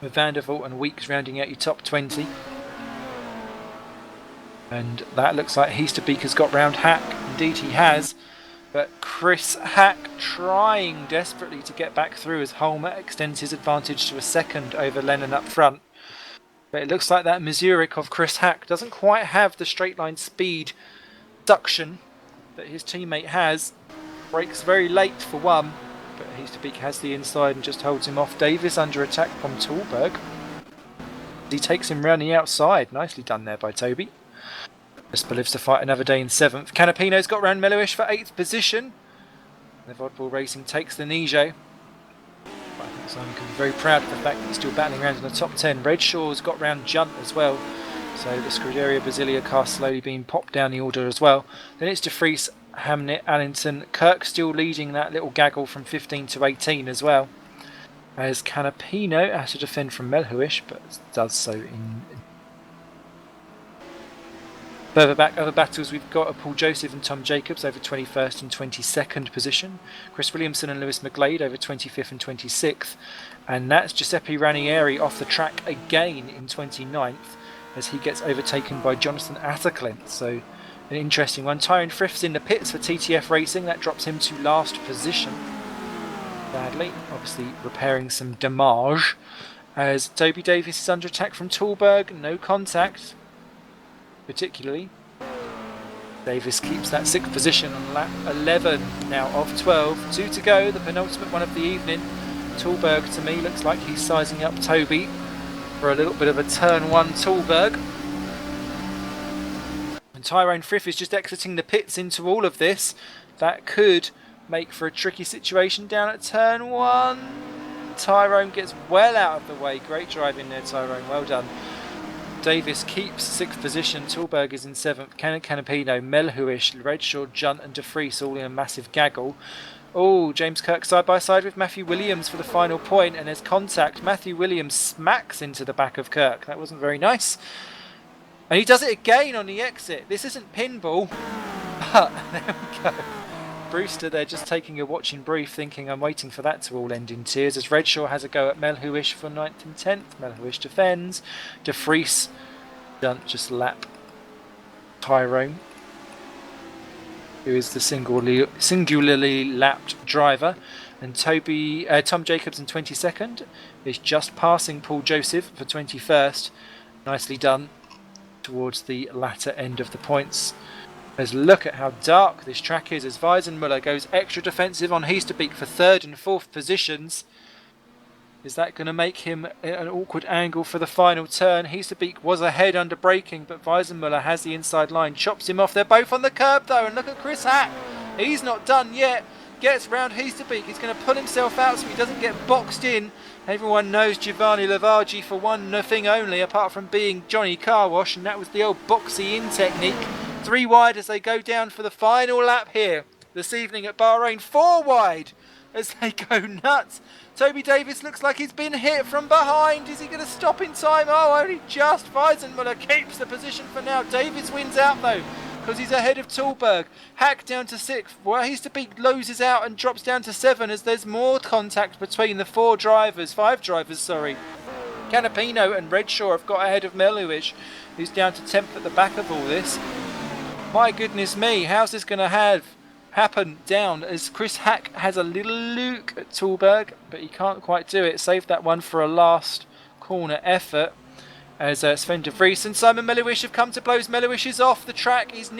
With Vandervoort and Weeks rounding out your top 20. And that looks like Heasterbeek has got round Hack. Indeed he has. But Chris Hack trying desperately to get back through as Holmer extends his advantage to a 2nd over Lennon up front. But it looks like that Mazurek of Chris Hack doesn't quite have the straight line speed suction that his teammate has. Brakes very late for one, but Heasterbeek has the inside and just holds him off. Davis under attack from Tolberg. He takes him round the outside. Nicely done there by Toby. Vespa lives to fight another day in 7th. Canapino's got round Melhuish for 8th position. The Vodball Racing takes the Nijo. But I think Simon can be very proud of the fact that he's still battling around in the top 10. Redshaw's got round Junt as well. So the Scuderia Basilia car slowly being popped down the order as well. Then it's de Vries, Hamnet, Allington. Kirk still leading that little gaggle from 15 to 18 as well. As Canapino has to defend from Melhuish, but does so in... Further back, other battles, we've got Paul Joseph and Tom Jacobs over 21st and 22nd position. Chris Williamson and Lewis McGlade over 25th and 26th. And that's Giuseppe Ranieri off the track again in 29th as he gets overtaken by Jonathan Atterclent. So an interesting one. Tyrone Frith's in the pits for TTF Racing. That drops him to last position. Badly, obviously repairing some damage. As Toby Davis is under attack from Tolberg. No contact. Particularly. Davis keeps that 6th position on lap 11 now of 12. 2 to go, the penultimate one of the evening. Tolberg to me looks like he's sizing up Toby for a little bit of a turn 1 Tolberg. And Tyrone Frith is just exiting the pits into all of this. That could make for a tricky situation down at turn 1. Tyrone gets well out of the way. Great driving there, Tyrone. Well done. Davis keeps 6th position. Tolberg is in 7th. Canapino, Melhuish, Redshaw, Junt and de Vries all in a massive gaggle. Oh, James Kirk side by side with Matthew Williams for the final point, and there's contact. Matthew Williams smacks into the back of Kirk. That wasn't very nice. And he does it again on the exit. This isn't pinball. But there we go. Brewster, they're just taking a watching brief, thinking I'm waiting for that to all end in tears, as Redshaw has a go at Melhuish for 9th and 10th. Melhuish defends. De Vries doesn't just lap Tyrone, who is the singularly lapped driver. And Tom Jacobs in 22nd is just passing Paul Joseph for 21st. Nicely done towards the latter end of the points. Let's look at how dark this track is as Weisenmuller goes extra defensive on Heasterbeek for 3rd and 4th positions. Is that going to make him an awkward angle for the final turn? Heasterbeek was ahead under braking, but Weisenmuller has the inside line, chops him off. They're both on the curb though, and look at Chris Hack. He's not done yet. Gets round Heasterbeek. He's going to pull himself out so he doesn't get boxed in. Everyone knows Giovanni Lavargi for one thing only, apart from being Johnny Carwash, and that was the old boxy in technique. 3 wide as they go down for the final lap here this evening at Bahrain. 4 wide as they go nuts. Toby Davis looks like he's been hit from behind. Is he going to stop in time? Oh, only just. Weisenmuller keeps the position for now. Davis wins out though, because he's ahead of Tallberg. Hack down to 6th. Well, Heasterbeek loses out and drops down to 7 as there's more contact between the 5 drivers, sorry. Canapino and Redshaw have got ahead of Melhuish, who's down to 10th at the back of all this. My goodness me, how's this going to happen down as Chris Hack has a little luke at Tallberg, but he can't quite do it. Saved that one for a last corner effort. As Sven de Vries and Simon Melhuish have come to blows. Melhuish is off the track. He's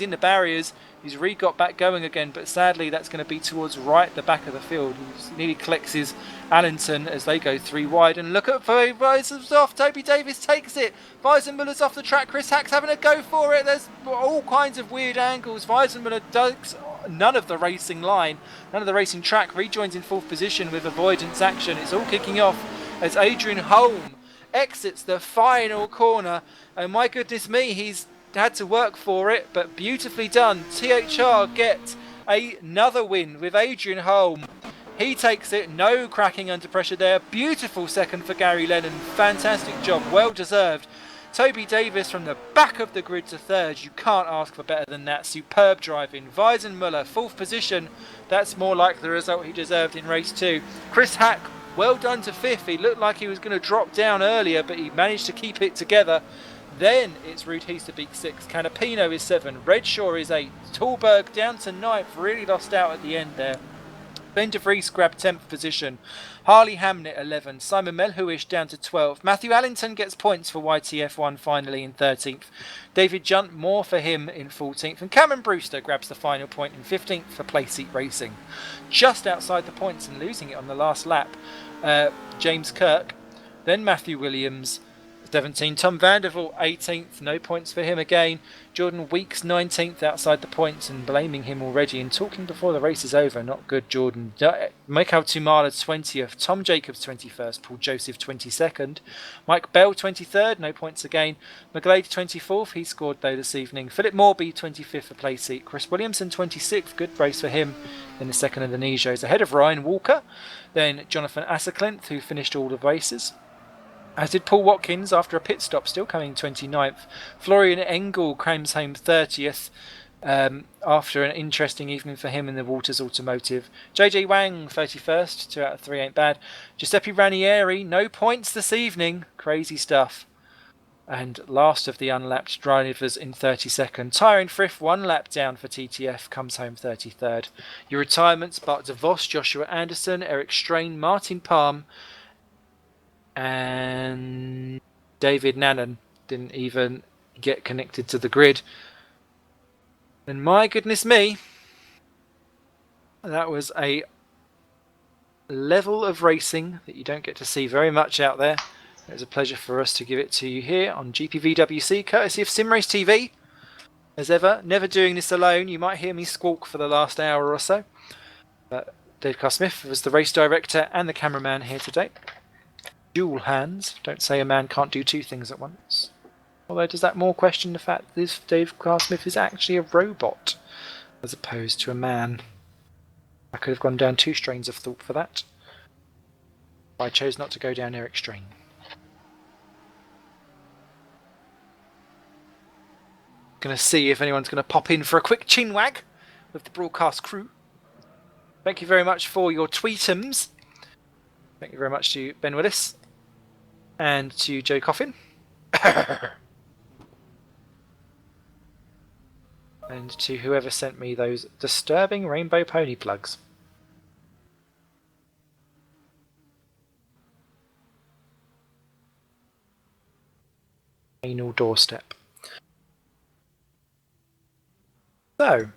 in the barriers. He's got back going again, but sadly that's going to be towards right the back of the field. He nearly collects his Allington as they go 3 wide. And look at Weisenmuller's off. Toby Davis takes it. Weisenmuller's off the track. Chris Hack's having a go for it. There's all kinds of weird angles. Weisenmuller does none of the racing line, none of the racing track. Rejoins in 4th position with avoidance action. It's all kicking off as Adrian Holm exits the final corner, and my goodness me, he's had to work for it, but beautifully done. THR get another win with Adrian Holm. He takes it, no cracking under pressure there. Beautiful second for Gary Lennon, fantastic job, well deserved. Toby Davis from the back of the grid to 3rd, you can't ask for better than that. Superb driving. Weisenmuller 4th position, that's more like the result he deserved in race 2. Chris Hack, well done to 5th. He looked like he was going to drop down earlier, but he managed to keep it together. Then it's Ruud Heasterbeek 6th. Canapino is 7th. Redshaw is 8th. Tallberg down to 9th. Really lost out at the end there. Ben de Vries grabbed 10th position. Harley Hamnet 11th. Simon Melhuish down to 12th. Matthew Allington gets points for YTF1 finally in 13th. David Junt, more for him in 14th. And Cameron Brewster grabs the final point in 15th for Playseat Racing. Just outside the points and losing it on the last lap, James Kirk. Then Matthew Williams 17. Tom Vandervoort 18th, no points for him again. Jordan Weeks 19th outside the points and blaming him already and talking before the race is over. Not good, Jordan. Michael Tumala 20th. Tom Jacobs 21st. Paul Joseph 22nd. Mike Bell 23rd, no points again. McGlade 24th, he scored though this evening. Philip Morby 25th for play seat. Chris Williamson 26th, good race for him in the second Indonesia. Ahead of Ryan Walker. Then Jonathan Asserclinth, who finished all the races. As did Paul Watkins after a pit stop, still coming 29th. Florian Engel comes home 30th after an interesting evening for him in the Walters Automotive. JJ Wang 31st, 2 out of 3 ain't bad. Giuseppe Ranieri, no points this evening, crazy stuff. And last of the unlapped drivers in 32nd. Tyrone Frith, 1 lap down for TTF, comes home 33rd. Your retirements: Bart de Vos, Joshua Anderson, Eric Strain, Martin Palm, and David Nannon didn't even get connected to the grid. And my goodness me, that was a level of racing that you don't get to see very much out there. It was a pleasure for us to give it to you here on GPVWC, courtesy of Simrace TV. As ever, never doing this alone. You might hear me squawk for the last hour or so. But Dave Carr-Smith was the race director and the cameraman here today. Dual hands. Don't say a man can't do 2 things at once. Although, does that more question the fact that this Dave Carr-Smith is actually a robot as opposed to a man? I could have gone down 2 strains of thought for that. I chose not to go down Eric Strain. Going to see if anyone's going to pop in for a quick chin wag of the broadcast crew. Thank you very much for your tweetums. Thank you very much to Ben Willis and to Joe Coffin. And to whoever sent me those disturbing rainbow pony plugs. Anal doorstep. So,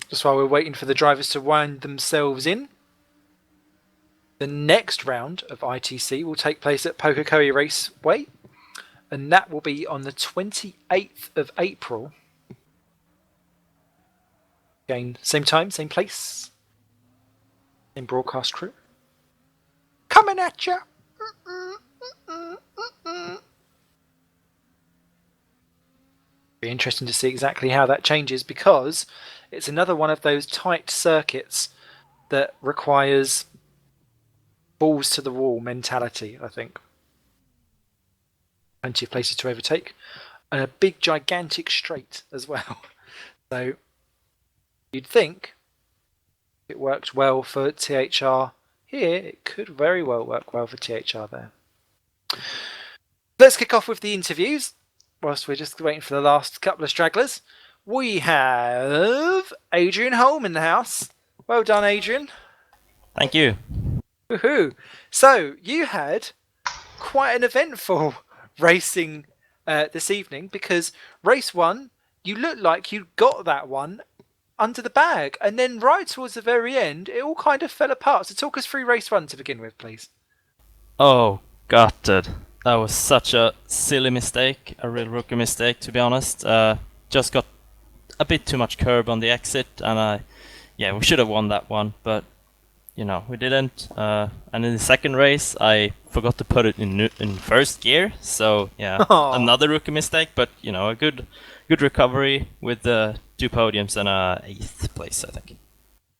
just while we're waiting for the drivers to wind themselves in, the next round of ITC will take place at Pococoe Raceway, and that will be on the 28th of April. Again, same time, same place, same broadcast crew. Coming at you! Be interesting to see exactly how that changes, because it's another one of those tight circuits that requires balls to the wall mentality, I think. Plenty of places to overtake, and a big gigantic straight as well. So you'd think it worked well for THR here, it could very well work well for THR there. Let's kick off with the interviews. Whilst we're just waiting for the last couple of stragglers, we have Adrian Holm in the house. Well done, Adrian. Thank you. Woohoo! So you had quite an eventful racing this evening, because race 1, you looked like you got that one under the bag, and then right towards the very end, it all kind of fell apart. So talk us through race 1 to begin with, please. Oh, gutted. That was such a silly mistake, a real rookie mistake, to be honest. Just got a bit too much curb on the exit, and we should have won that one, but we didn't. And in the second race, I forgot to put it in first gear, so another rookie mistake, but a good recovery with 2 podiums and a 8th place, I think.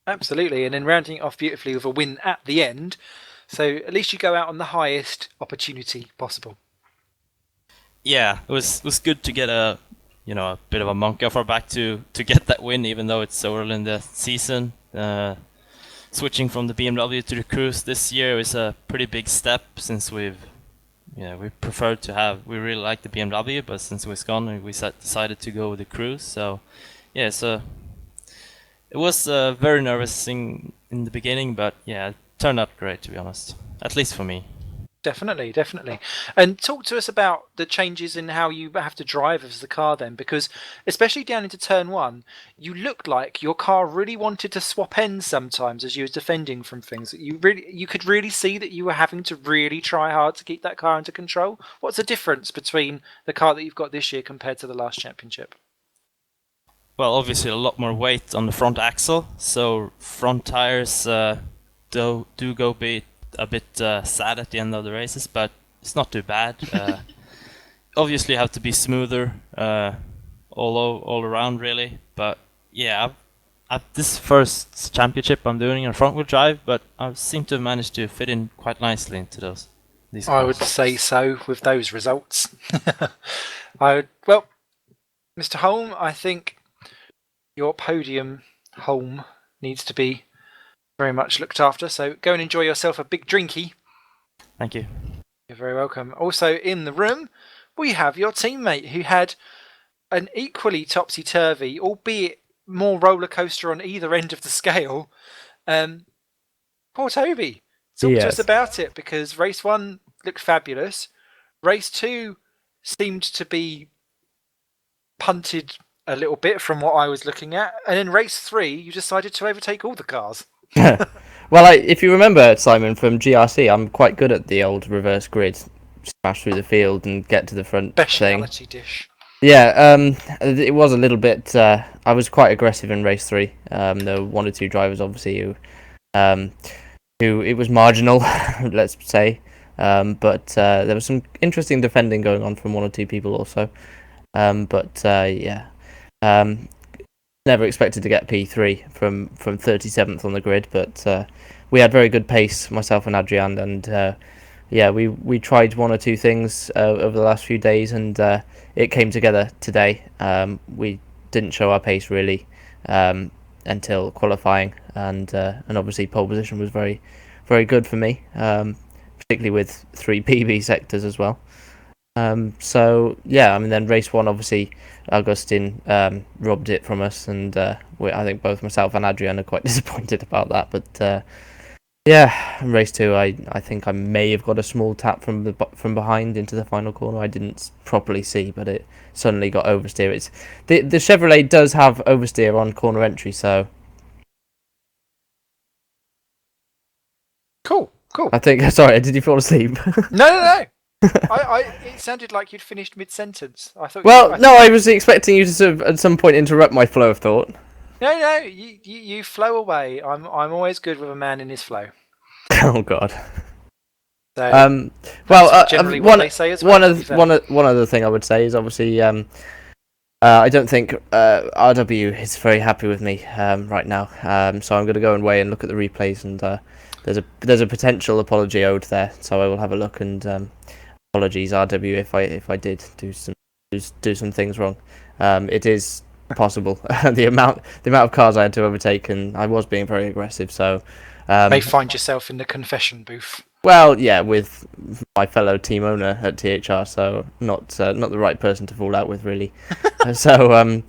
Absolutely, and then rounding it off beautifully with a win at the end. So at least you go out on the highest opportunity possible. Yeah, it was good to get a bit of a monkey off our back to get that win, even though it's so early in the season. Switching from the BMW to the Cruise this year is a pretty big step, since we really like the BMW, but since it's gone, we decided to go with the Cruise. So yeah, it was very nervous in the beginning, but yeah, it turned out great, to be honest, at least for me. Definitely. And talk to us about the changes in how you have to drive as the car then, because especially down into turn 1, you looked like your car really wanted to swap ends sometimes as you was defending from things. You could really see that you were having to really try hard to keep that car under control. What's the difference between the car that you've got this year compared to the last championship? Well, obviously a lot more weight on the front axle, so front tires do go a bit sad at the end of the races, but it's not too bad. Obviously, you have to be smoother all around, really. But yeah, this first championship I'm doing in front wheel drive, but I seem to have managed to fit in quite nicely into these cars. I would say so with those results. Mr. Holm, I think your podium home needs to be very much looked after, so go and enjoy yourself a big drinky. Thank you. You're very welcome. Also in the room, we have your teammate who had an equally topsy-turvy, albeit more roller coaster on either end of the scale. Poor Toby. Talk to us about it, because race 1 looked fabulous. Race 2 seemed to be punted a little bit from what I was looking at, and in race 3 you decided to overtake all the cars. Well, if you remember, Simon, from GRC, I'm quite good at the old reverse grid, smash through the field and get to the front Speciality thing. dish. Yeah, it was a little bit. I was quite aggressive in race 3. There were 1 or 2 drivers, obviously, who it was marginal, let's say. But there was some interesting defending going on from 1 or 2 people also. Never expected to get P3 from 37th on the grid, but we had very good pace, myself and Adrian, and yeah, we tried one or two things over the last few days, and it came together today. We didn't show our pace really until qualifying, and obviously pole position was very, very good for me, particularly with 3 PB sectors as well. So yeah, I mean, then race 1, obviously Augustin robbed it from us, and I think both myself and Adrian are quite disappointed about that. But yeah, race 2, I think I may have got a small tap from behind into the final corner. I didn't properly see, but it suddenly got oversteer. It's the Chevrolet does have oversteer on corner entry, so Cool. I think. Sorry, did you fall asleep? No. It sounded like you'd finished mid-sentence. I thought. Well, no, I was expecting you to sort of at some point interrupt my flow of thought. No. You flow away. I'm always good with a man in his flow. Oh God. So, well, generally what they say as well. one other thing I would say is obviously I don't think RW is very happy with me right now. So I'm going to go away and look at the replays, and there's a potential apology owed there. So I will have a look, and apologies RW if I did do some things wrong. It is possible. the amount of cars I had to overtake, and I was being very aggressive. So may find yourself in the confession booth. well, yeah, with my fellow team owner at THR, so not the right person to fall out with, really. So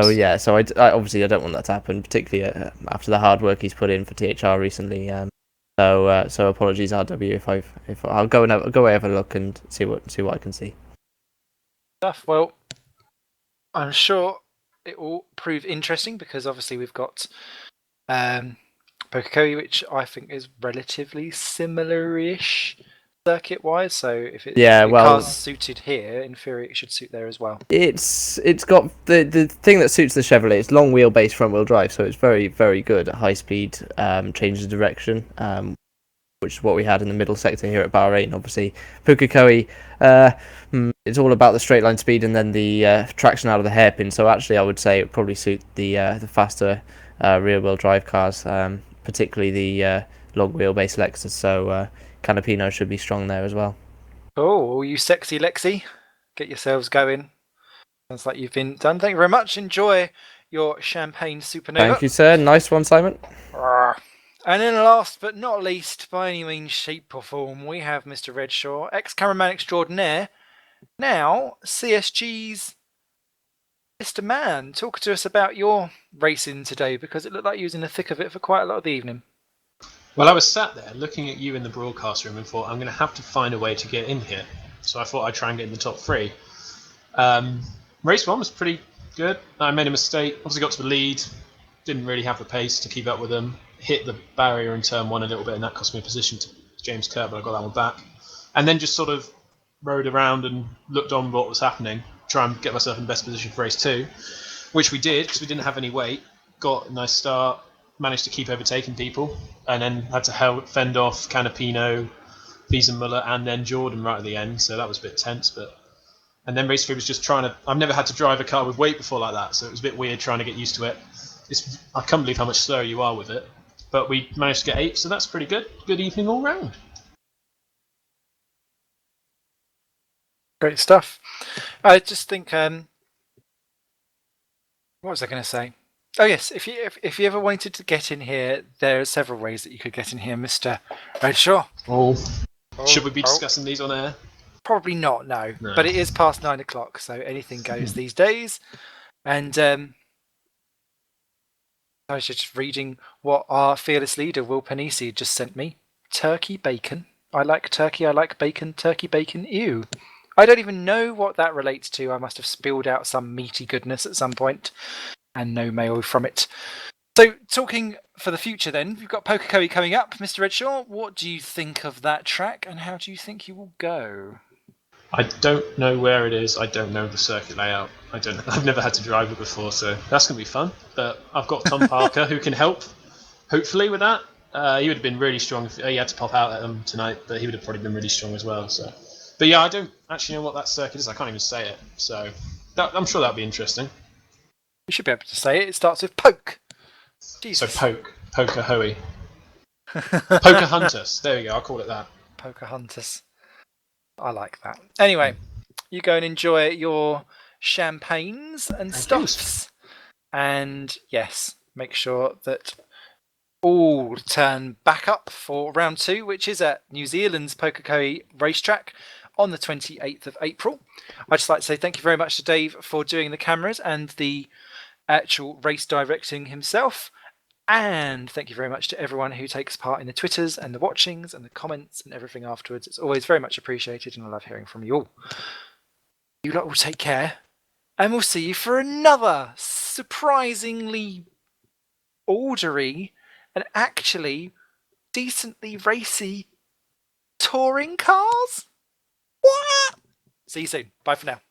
yeah, so I obviously I don't want that to happen, particularly after the hard work he's put in for THR recently. So apologies RW if I'll go away have a look and see what I can see. Well, I'm sure it will prove interesting because obviously we've got Pokakoe, which I think is relatively similar-ish circuit-wise. So if car's suited here, in theory it should suit there as well. It's got the thing that suits the Chevrolet. It's long wheelbase front wheel drive, so it's very, very good at high speed, changes of direction, which is what we had in the middle sector here at Bahrain. Obviously, Pokakoe, it's all about the straight line speed and then the traction out of the hairpin. So actually, I would say it would probably suit the faster rear wheel drive cars, particularly the long wheelbase Lexus. So Canapino should be strong there as well. Oh, you sexy Lexi, get yourselves going. Sounds like you've been done. Thank you very much. Enjoy your champagne supernova. Thank you, sir. Nice one, Simon. And then last but not least, by any means, shape or form, we have Mr. Redshaw, ex-cameraman extraordinaire, now CSG's Mr. Man. Talk to us about your racing today, because it looked like you was in the thick of it for quite a lot of the evening. Well, I was sat there looking at you in the broadcast room and thought, I'm going to have to find a way to get in here. So I thought I'd try and get in the top 3. Race 1 was pretty good. I made a mistake, obviously got to the lead, didn't really have the pace to keep up with them, hit the barrier in turn 1 a little bit, and that cost me a position to James Kerr, but I got that one back. And then just sort of rode around and looked on what was happening, try and get myself in the best position for race 2, which we did because we didn't have any weight. Got a nice start, managed to keep overtaking people, and then had to fend off Canapino, Wiesenmuller, and then Jordan right at the end. So that was a bit tense. And then race 3 was just I've never had to drive a car with weight before like that, so it was a bit weird trying to get used to it. I can't believe how much slower you are with it. But we managed to get 8, so that's pretty good. Good evening all round. Great stuff. I just think, what was I going to say? Oh yes, if you ever wanted to get in here, there are several ways that you could get in here, Mr. Redshaw. Should we be discussing these on air? Probably not, no. But it is past 9 o'clock, so anything goes these days. And I was just reading what our fearless leader, Will Panisi, just sent me. Turkey bacon. I like turkey, I like bacon. Turkey bacon, ew. I don't even know what that relates to. I must have spilled out some meaty goodness at some point. And no mail from it. So, talking for the future then, we've got Pokakoe coming up. Mr. Redshaw, what do you think of that track, and how do you think you will go? I don't know where it is. I don't know the circuit layout. I've never had to drive it before, so that's going to be fun. But I've got Tom Parker who can help, hopefully, with that. He would have been really strong if he had to pop out at him tonight, but he would have probably been really strong as well. So, but yeah, I don't actually know what that circuit is. I can't even say it. So I'm sure that'll be interesting. You should be able to say it. It starts with poke. Jesus. So Pokakoe. Pocahontas. There we go. I'll call it that. Pocahontas. I like that. Anyway, you go and enjoy your champagnes and stuffs. And yes, make sure that all turn back up for round 2, which is at New Zealand's Pokakohe racetrack on the 28th of April. I'd just like to say thank you very much to Dave for doing the cameras and the actual race directing himself. And thank you very much to everyone who takes part in the Twitters and the watchings and the comments and everything afterwards. It's always very much appreciated, and I love hearing from you all. You lot will take care, and we'll see you for another surprisingly ordery and actually decently racy touring cars. What? See you soon. Bye for now.